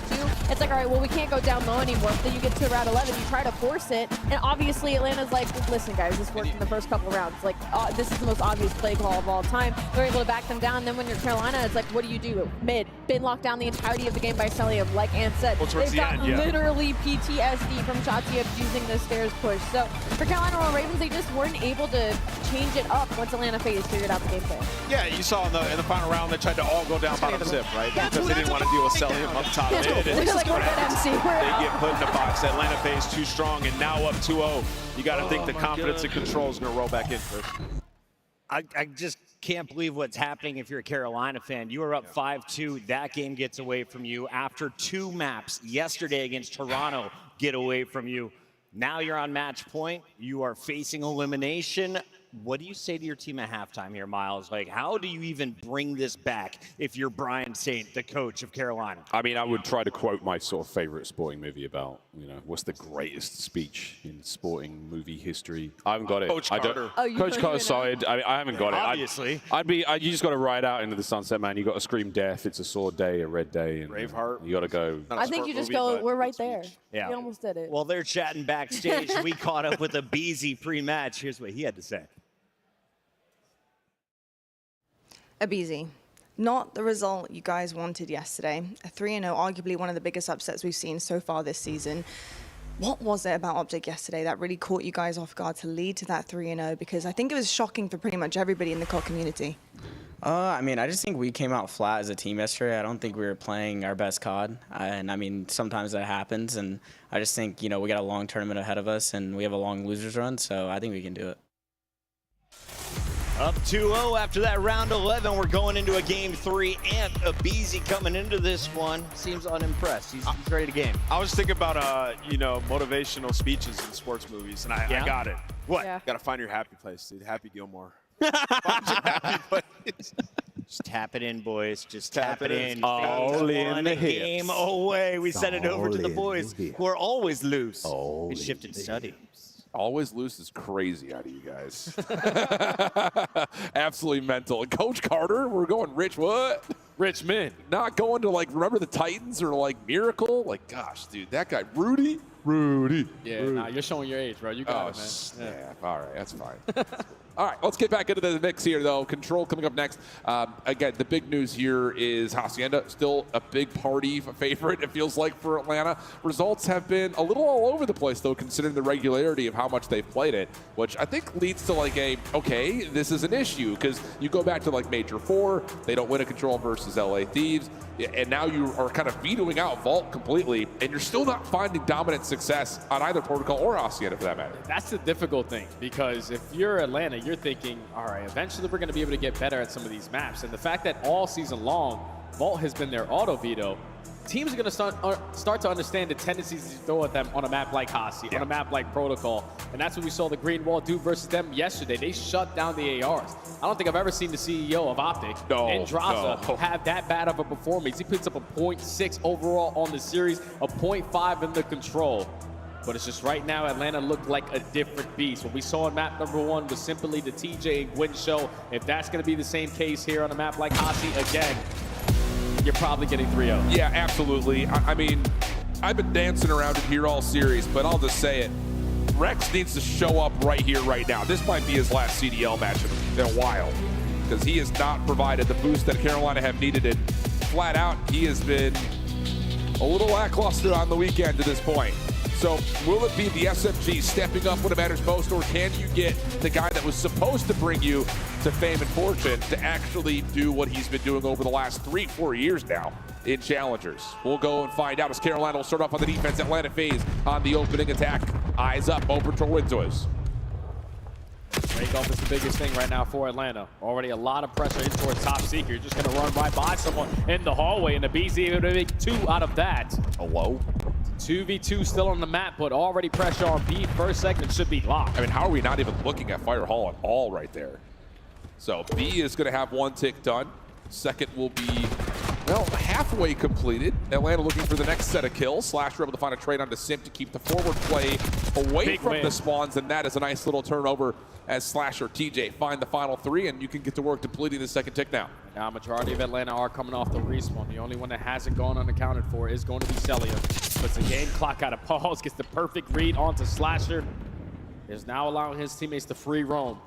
It's like, all right, well, we can't go down low anymore. Then you get to round 11, you try to force it, and obviously Atlanta's like, listen, guys, this worked in the first couple rounds. Like, this is the most obvious play call of all time. They're able to back them down. Then when you're Carolina, it's like, what do you do? Mid, been locked down the entirety of the game by Celium, like Ann said. Well, They've got literally PTSD from Shotzzy using the stairs push. So for Carolina Royal Ravens, they just weren't able to change it up once Atlanta FaZe figured out the game plan. Yeah, you saw in the final round, they tried to all go down bottom zip, right? Because they didn't want to deal with Celium up top mid. And They're like, we're good MC. they get put in the box. Atlanta FaZe too strong, and now up 2-0. You got to think the confidence and control is going to roll back in, Chris. I just can't believe what's happening if you're a Carolina fan. You are up 5-2. That game gets away from you. After 2 maps yesterday against Toronto get away from you. Now you're on match point. You are facing elimination. What do you say to your team at halftime here, Miles? Like, how do you even bring this back if you're Brian Saint, the coach of Carolina? I mean, I would try to quote my sort of favorite sporting movie about, you know, what's the greatest speech in sporting movie history. I haven't got it. Coach Carter. Coach Carter's side. I haven't got it. Obviously. You just got to ride out into the sunset, man. You got to scream death. It's a sword day, a red day. And Braveheart. You got to go. I think you just go, we're right there. Yeah. We almost did it. Well, they're chatting backstage. We caught up with a Beezy pre-match. Here's what he had to say. Abizi, not the result you guys wanted yesterday. A 3-0, arguably one of the biggest upsets we've seen so far this season. What was it about Optic yesterday that really caught you guys off guard to lead to that 3-0? Because I think it was shocking for pretty much everybody in the COD community. I mean, I just think we came out flat as a team yesterday. I don't think we were playing our best COD. And I mean, sometimes that happens. And I just think, you know, we got a long tournament ahead of us and we have a long losers run. So I think we can do it. Up 2-0 after that round 11. We're going into a game 3. And Abizi coming into this one seems unimpressed. He's ready to game. I was thinking about, you know, motivational speeches in sports movies, and I got it. What? Yeah. Got to find your happy place, dude. Happy Gilmore. Find your happy place. Just tap it in, boys. Just tap it in. All Phase in one, the a hips. game away. We send it over to the boys who are always loose. And shift and study. Always loose is crazy out of you guys. Absolutely mental. And Coach Carter, we're going Rich what? Richmond. Not going to, like, remember the Titans or, like, Miracle? Like, gosh, dude, that guy, Rudy. Yeah, nah, you're showing your age, bro. You got it, man. Snap. All right, that's fine. All right, let's get back into the mix here, though. Control coming up next. Again, the big news here is Hacienda, still a big party favorite, it feels like, for Atlanta. Results have been a little all over the place, though, considering the regularity of how much they've played it, which I think leads to, like, okay, this is an issue, because you go back to, like, Major 4, they don't win a Control versus LA Thieves, and now you are kind of vetoing out Vault completely, and you're still not finding dominant success on either Protocol or Hacienda, for that matter. That's the difficult thing, because if you're Atlanta, you're thinking, all right, eventually we're going to be able to get better at some of these maps. And the fact that all season long, Vault has been their auto veto, teams are going to start to understand the tendencies to throw at them on a map like Hasi, on a map like Protocol. And that's what we saw the Green Wall do versus them yesterday. They shut down the ARs. I don't think I've ever seen the CEO of Optic and Draza have that bad of a performance. He puts up a 0.6 overall on the series, a 0.5 in the Control. But it's just right now, Atlanta looked like a different beast. What we saw in map number 1 was simply the TJ and Gwyn show. If that's going to be the same case here on a map like Hasi, again, you're probably getting 3-0. Yeah, absolutely. I mean, I've been dancing around it here all series, but I'll just say it. Rex needs to show up right here, right now. This might be his last CDL match in a while, because he has not provided the boost that Carolina have needed. And flat out, he has been a little lackluster on the weekend to this point. So will it be the SMG stepping up when it matters most, or can you get the guy that was supposed to bring you to fame and fortune to actually do what he's been doing over the last 3-4 years now in Challengers? We'll go and find out as Carolina will start off on the defense. Atlanta FaZe on the opening attack. Eyes up, over to Windows. Breakoff is the biggest thing right now for Atlanta. Already a lot of pressure in towards Top Secret. You're just going to run right by someone in the hallway, and the BZ able to make 2 out of that. Hello? 2v2 still on the map, but already pressure on B. First segment should be locked. I mean, how are we not even looking at Fire Hall at all right there? So B is going to have 1 tick done. Second will be, well, halfway completed. Atlanta looking for the next set of kills. Slasher able to find a trade onto Simp to keep the forward play away from the spawns, and that is a nice little turnover as Slasher, TJ find the final 3, and you can get to work depleting the second tick now. Now, majority of Atlanta are coming off the respawn. The only one that hasn't gone unaccounted for is going to be Celia. Puts the game clock out of pause, gets the perfect read onto Slasher. Is now allowing his teammates to free roam.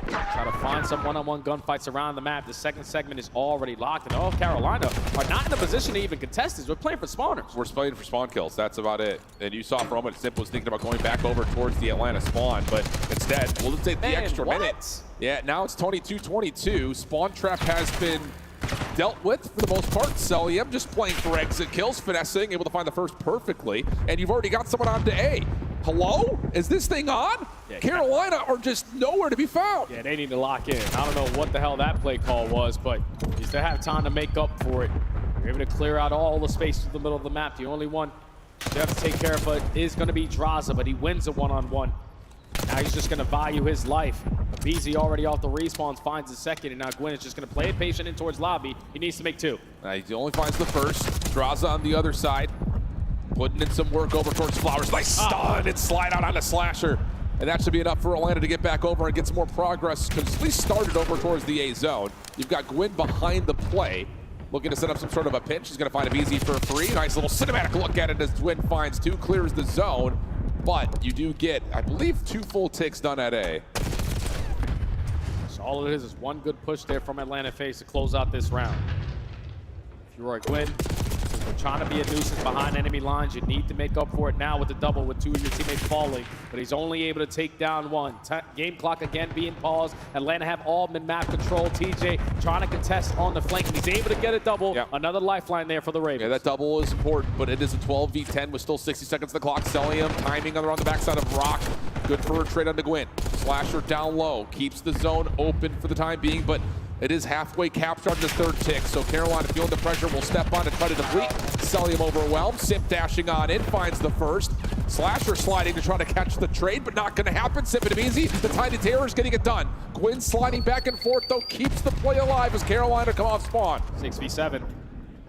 Try to find some one-on-one gunfights around the map. The second segment is already locked, and all Carolina are not in a position to even contest this. We're playing for spawners. We're playing for spawn kills. That's about it. And you saw for a moment, Simp was thinking about going back over towards the Atlanta spawn, but instead, we'll just take the extra minute. Yeah, now it's 22-22. Spawn trap has been dealt with for the most part. Celium just playing for exit kills, finessing, able to find the first perfectly, and you've already got someone on to A. Hello? Is this thing on? Yeah, Carolina are just nowhere to be found. Yeah, they need to lock in. I don't know what the hell that play call was, but you still have time to make up for it. You're able to clear out all the space in the middle of the map. The only one you have to take care of is going to be Draza, but he wins a one-on-one. Now he's just going to value his life. BZ already off the respawns, finds the second, and now Gwyn is just going to play it patient in towards lobby. He needs to make 2. He only finds the first. Draza on the other side. Putting in some work over towards Flowers. Nice stun and slide out onto Slasher. And that should be enough for Atlanta to get back over and get some more progress, because at least started over towards the A zone. You've got Gwyn behind the play, looking to set up some sort of a pinch. He's going to find a BZ for free. Nice little cinematic look at it as Gwyn finds 2, clears the zone. But you do get, I believe, 2 full ticks done at A. So all it is 1 good push there from Atlanta FaZe to close out this round. If you're Gwyn, we're trying to be a nuisance behind enemy lines. You need to make up for it now with the double, with 2 of your teammates falling. But he's only able to take down 1. Game clock again being paused. Atlanta have all mid-map control. TJ trying to contest on the flank, and he's able to get a double. Yep. Another lifeline there for the Ravens. Yeah, that double is important, but it is a 12v10 with still 60 seconds on the clock. Celium timing on the backside of Rock. Good for a trade onto Gwyn. Slasher down low, keeps the zone open for the time being, but it is halfway captured on the 3rd tick, so Carolina feeling the pressure will step on to try to deplete. Celium overwhelmed. Simp dashing on in, finds the first. Slasher sliding to try to catch the trade, but not going to happen. Sipping easy. The Tiny Terror's getting it done. Gwyn sliding back and forth, though, keeps the play alive as Carolina come off spawn. 6v7.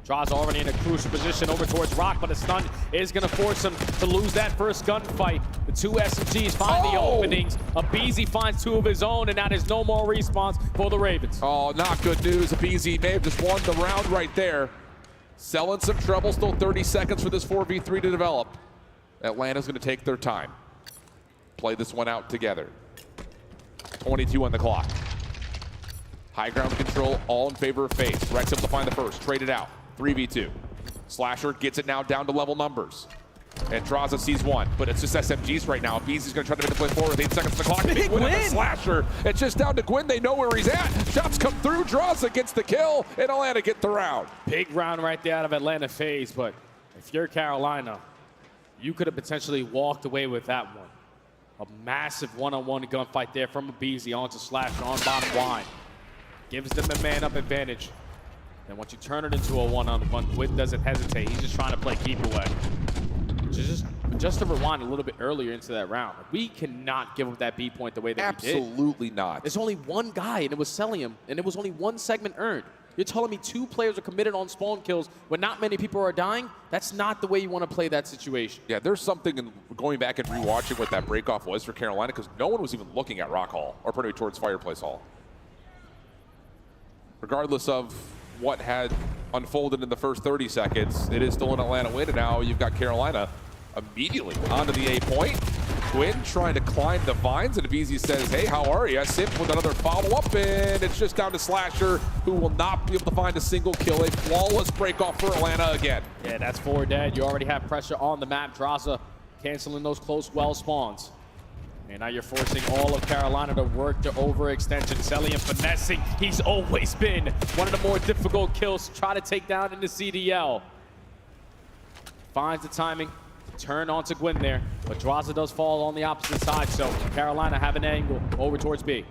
Draws already in a crucial position over towards Rock, but a stun is going to force him to lose that first gunfight. The two SMGs find the openings. Abizi finds two of his own, and now there's no more respawns for the Ravens. Oh, not good news. Abizi may have just won the round right there. Selling some trouble, still 30 seconds for this 4v3 to develop. Atlanta's going to take their time. Play this one out together. 22 on the clock. High ground control, all in favor of FaZe. Rex able to find the first, trade it out. 3v2. Slasher gets it now down to level numbers. And Draza sees one, but it's just SMGs right now. Beezy's going to try to make the play forward with 8 seconds on the clock. Big win on the Slasher. It's just down to Gwyn. They know where he's at. Shots come through. Draza gets the kill, and Atlanta get the round. Big round right there out of Atlanta FaZe, but if you're Carolina, you could have potentially walked away with that one. A massive one-on-one gunfight there from Beezy onto Slasher on bottom line. Gives them a man-up advantage. And once you turn it into a one-on-one, Gwyn doesn't hesitate. He's just trying to play keep away. Just to rewind a little bit earlier into that round, we cannot give up that B point the way that we did. Absolutely not. There's only one guy, and it was Celium, and it was only one segment earned. You're telling me two players are committed on spawn kills when not many people are dying? That's not the way you want to play that situation. Yeah, there's something in going back and rewatching what that breakoff was for Carolina, because no one was even looking at Rock Hall, or probably towards Fireplace Hall. Regardless of what had unfolded in the first 30 seconds, it is still an Atlanta win, and now you've got Carolina immediately onto the A point. Gwyn trying to climb the vines, and Abizi says, hey, how are you? Sip with another follow-up, and it's just down to Slasher, who will not be able to find a single kill. A flawless break-off for Atlanta again. Yeah, that's 4 dead. You already have pressure on the map. Draza canceling those close well spawns. And now you're forcing all of Carolina to work to overextension. Celium finessing. He's always been one of the more difficult kills to try to take down in the CDL. Finds the timing. Turn onto Gwyn there, but Draza does fall on the opposite side, so Carolina have an angle over towards B.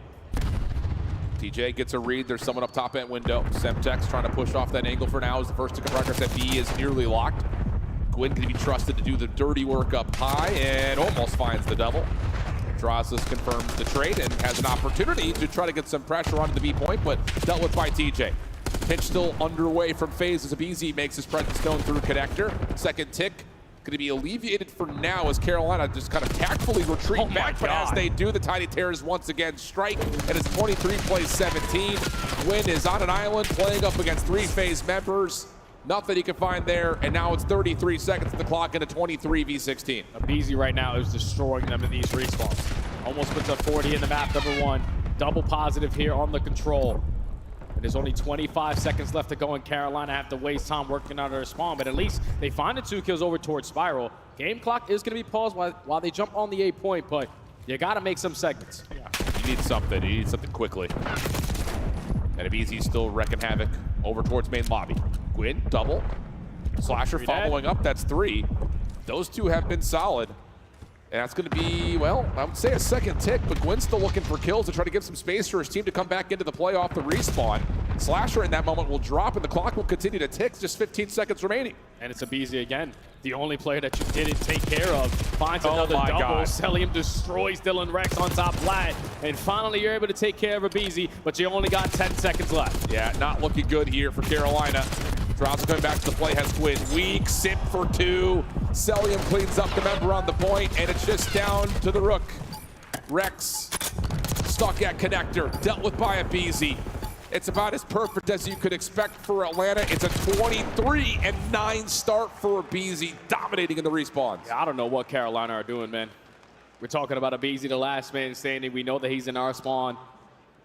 TJ gets a read. There's someone up top end window. Semtex trying to push off that angle for now as the first to progress that B is nearly locked. Gwyn can be trusted to do the dirty work up high and almost finds the double. Draza confirms the trade and has an opportunity to try to get some pressure onto the B point, but dealt with by TJ. Pitch still underway from FaZe as Abizi makes his presence known through connector. Second tick going to be alleviated for now as Carolina just kind of tactfully retreat back. But as they do, the Tiny Terrors once again strike, and it's 23 plays 17. Gwyn is on an island playing up against 3 FaZe members. Nothing he can find there, and now it's 33 seconds on the clock into 23 v16. Abizi right now is destroying them in these respawns. Almost puts up 40 in the map, number 1. Double positive here on the control. There's only 25 seconds left to go, and Carolina have to waste time working on their spawn, but at least they find the 2 kills over towards Spiral. Game clock is going to be paused while they jump on the A point, but you got to make some segments. Yeah. You need something. You need something quickly. And Abizi's still wrecking havoc over towards main lobby. Gwyn, double. Slasher following up. That's 3. Those 2 have been solid. And that's going to be, well, I would say a second tick, but Gwyn's still looking for kills to try to give some space for his team to come back into the play off the respawn. Slasher in that moment will drop, and the clock will continue to tick. Just 15 seconds remaining. And it's Abizi again. The only player that you didn't take care of finds another double. God. Celium destroys Dylan Rex on top flat. And finally, you're able to take care of Abizi, but you only got 10 seconds left. Yeah, not looking good here for Carolina. Draza coming back to the play, has Gwyn. Weak, Sip for 2. Celium cleans up the member on the point, and it's just down to the Rook. Rex stuck at connector, dealt with by Abizi. It's about as perfect as you could expect for Atlanta. It's a 23-9 start for Abizi, dominating in the respawns. Yeah, I don't know what Carolina are doing, man. We're talking about Abizi, the last man standing. We know that he's in our spawn.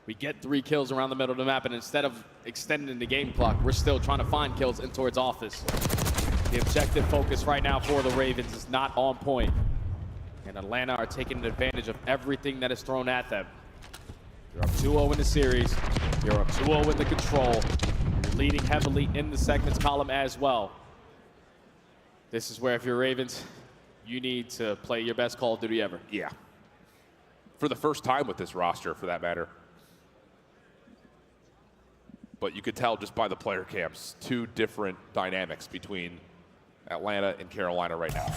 We get 3 kills around the middle of the map, and instead of extending the game clock, we're still trying to find kills in towards office. The objective focus right now for the Ravens is not on point. And Atlanta are taking advantage of everything that is thrown at them. You're up 2-0 in the series. You're up 2-0 in the control. You're leading heavily in the segments column as well. This is where, if you're Ravens, you need to play your best Call of Duty ever. Yeah. For the first time with this roster, for that matter. But you could tell just by the player camps, 2 different dynamics between Atlanta and Carolina right now.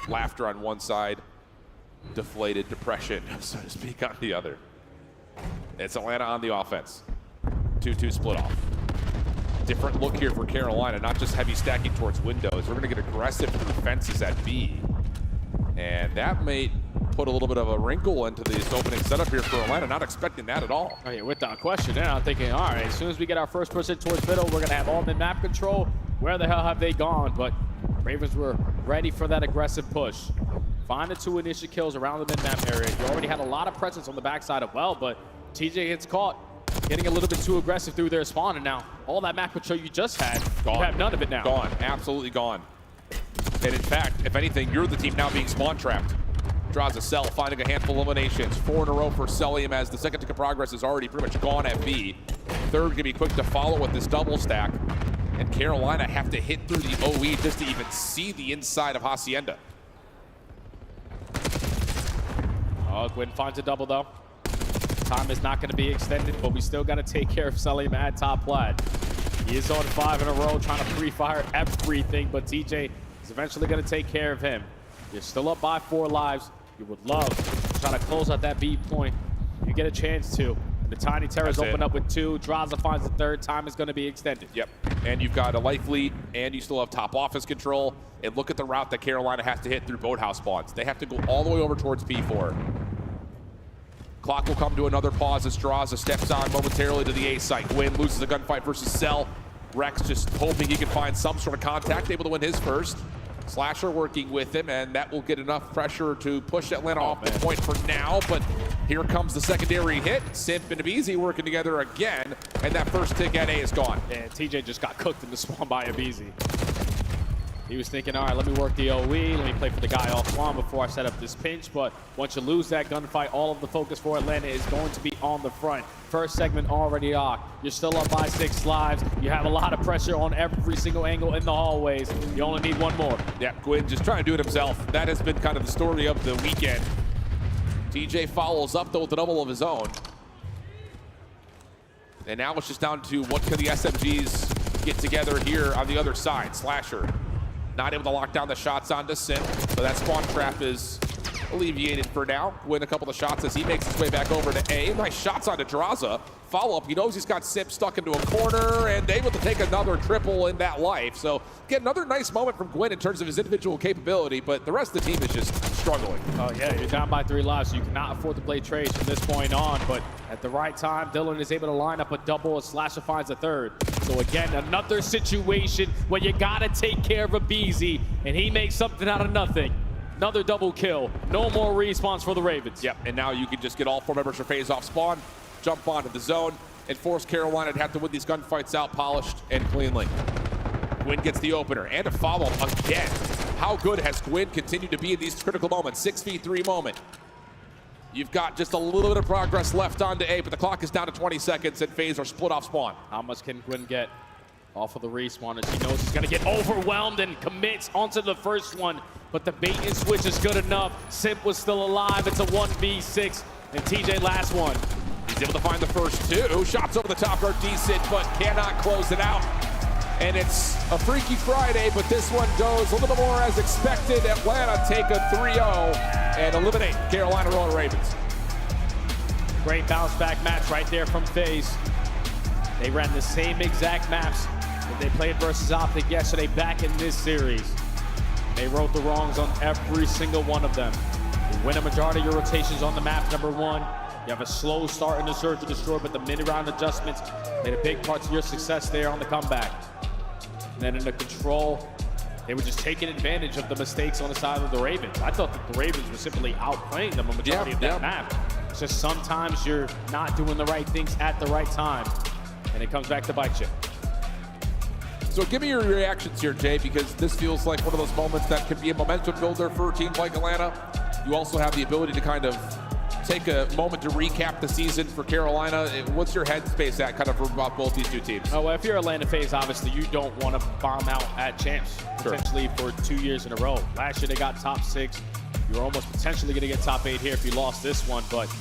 Laughter on one side, deflated depression, so to speak, on the other. It's Atlanta on the offense. 2-2 split off. Different look here for Carolina, not just heavy stacking towards windows. We're going to get aggressive through fences at B. And that may put a little bit of a wrinkle into this opening setup here for Atlanta. Not expecting that at all. Oh, yeah, without question. Then I'm thinking, all right, as soon as we get our first person towards middle, we're going to have all the map control. Where the hell have they gone? But Ravens were ready for that aggressive push. Find the 2 initial kills around the mid-map area. You already had a lot of presence on the backside of well, but TJ gets caught getting a little bit too aggressive through their spawn, and now all that map control you just had, gone. You have none of it now. Gone, absolutely gone. And in fact, if anything, you're the team now being spawn trapped. Draws a Cell, finding a handful of eliminations. 4 in a row for Celium as the second tick of progress is already pretty much gone at B. Third gonna be quick to follow with this double stack. And Carolina have to hit through the OE just to even see the inside of Hacienda. Oh, Gwyn finds a double though. Time is not going to be extended, but we still got to take care of Celium at top plat. He is on 5 in a row, trying to pre-fire everything, but TJ is eventually going to take care of him. You're still up by 4 lives. You would love to try to close out that B point. You get a chance to. The Tiny Terrors open up with 2. Draza finds the 3rd. Time is going to be extended. Yep. And you've got a life lead, and you still have top office control. And look at the route that Carolina has to hit through boathouse spawns. They have to go all the way over towards P4. Clock will come to another pause as Draza steps on momentarily to the A site. Gwyn loses a gunfight versus Cell. Rex just hoping he can find some sort of contact, able to win his first. Slasher working with him, and that will get enough pressure to push Atlanta off the point for now, but here comes the secondary hit. Simp and Abizi working together again, and that first tick at A is gone. Yeah, TJ just got cooked in the spawn by Abizi. He was thinking, all right, let me work the OE, let me play for the guy off spawn before I set up this pinch, but once you lose that gunfight, all of the focus for Atlanta is going to be on the front. First segment already locked. You're still up by 6 lives. You have a lot of pressure on every single angle in the hallways. You only need 1 more. Yeah, Gwyn just trying to do it himself. That has been kind of the story of the weekend. TJ follows up, though, with a double of his own. And now it's just down to what can the SMGs get together here on the other side. Slasher not able to lock down the shots onto Simp, so that spawn trap is alleviated for now. Win a couple of shots as he makes his way back over to A. Nice shots onto Draza. Follow-up, he knows he's got Simp stuck into a corner and able to take another triple in that life. So get another nice moment from Gwyn in terms of his individual capability, but the rest of the team is just struggling. Oh yeah, you're down by 3 lives, so you cannot afford to play trades from this point on, but at the right time, Dylan is able to line up a double as Slasher finds a 3rd. So again, another situation where you gotta take care of Abizi, and he makes something out of nothing. Another double kill. No more respawns for the Ravens. Yep, and now you can just get all 4 members for phase off spawn, jump onto the zone, and force Carolina to have to win these gunfights out polished and cleanly. Gwyn gets the opener and a follow-up again. How good has Gwyn continued to be in these critical moments? 6v3 moment. You've got just a little bit of progress left onto A, but the clock is down to 20 seconds and phase are split off spawn. How much can Gwyn get off of the respawn as he knows he's gonna get overwhelmed and commits onto the first one, but the bait and switch is good enough. Simp was still alive. It's a 1v6, and TJ last one. He's able to find the first 2. Shots over the top are decent, but cannot close it out. And it's a Freaky Friday, but this one goes a little bit more as expected. Atlanta take a 3-0 and eliminate Carolina Royal Ravens. Great bounce back match right there from FaZe. They ran the same exact maps that they played versus Optic yesterday back in this series. They wrote the wrongs on every single one of them. You win a majority of your rotations on the map, number 1. You have a slow start in the Search and Destroy, but the mid-round adjustments made a big part to your success there on the comeback. And then in the control, they were just taking advantage of the mistakes on the side of the Ravens. I thought that the Ravens were simply outplaying them a majority of that map. It's just sometimes you're not doing the right things at the right time, and it comes back to bite you. So give me your reactions here, Jay, because this feels like one of those moments that could be a momentum builder for a team like Atlanta. You also have the ability to kind of take a moment to recap the season for Carolina. What's your headspace at kind of about both these 2 teams? Oh, well, if you're Atlanta FaZe, obviously you don't want to bomb out at champs, potentially for 2 years in a row. Last year they got top 6. You're almost potentially going to get top 8 here if you lost this one, but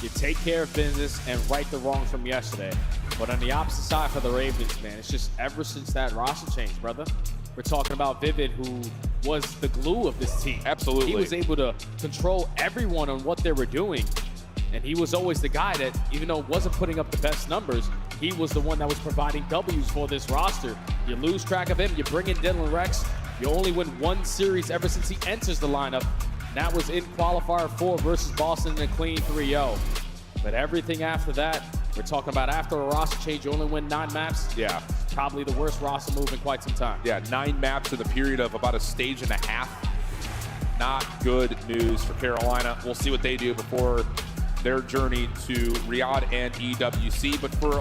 you take care of business and right the wrongs from yesterday. But on the opposite side for the Ravens, man, it's just ever since that roster change, brother. We're talking about Vivid, who was the glue of this team. Absolutely. He was able to control everyone on what they were doing. And he was always the guy that, even though wasn't putting up the best numbers, he was the one that was providing W's for this roster. You lose track of him, you bring in Dylan Rex, you only win one series ever since he enters the lineup. And that was in qualifier 4 versus Boston in a clean 3-0. But everything after that, we're talking about after a roster change, you only win 9 maps. Yeah. Probably the worst roster move in quite some time. Yeah, 9 maps in the period of about a stage and a half. Not good news for Carolina. We'll see what they do before their journey to Riyadh and EWC. But for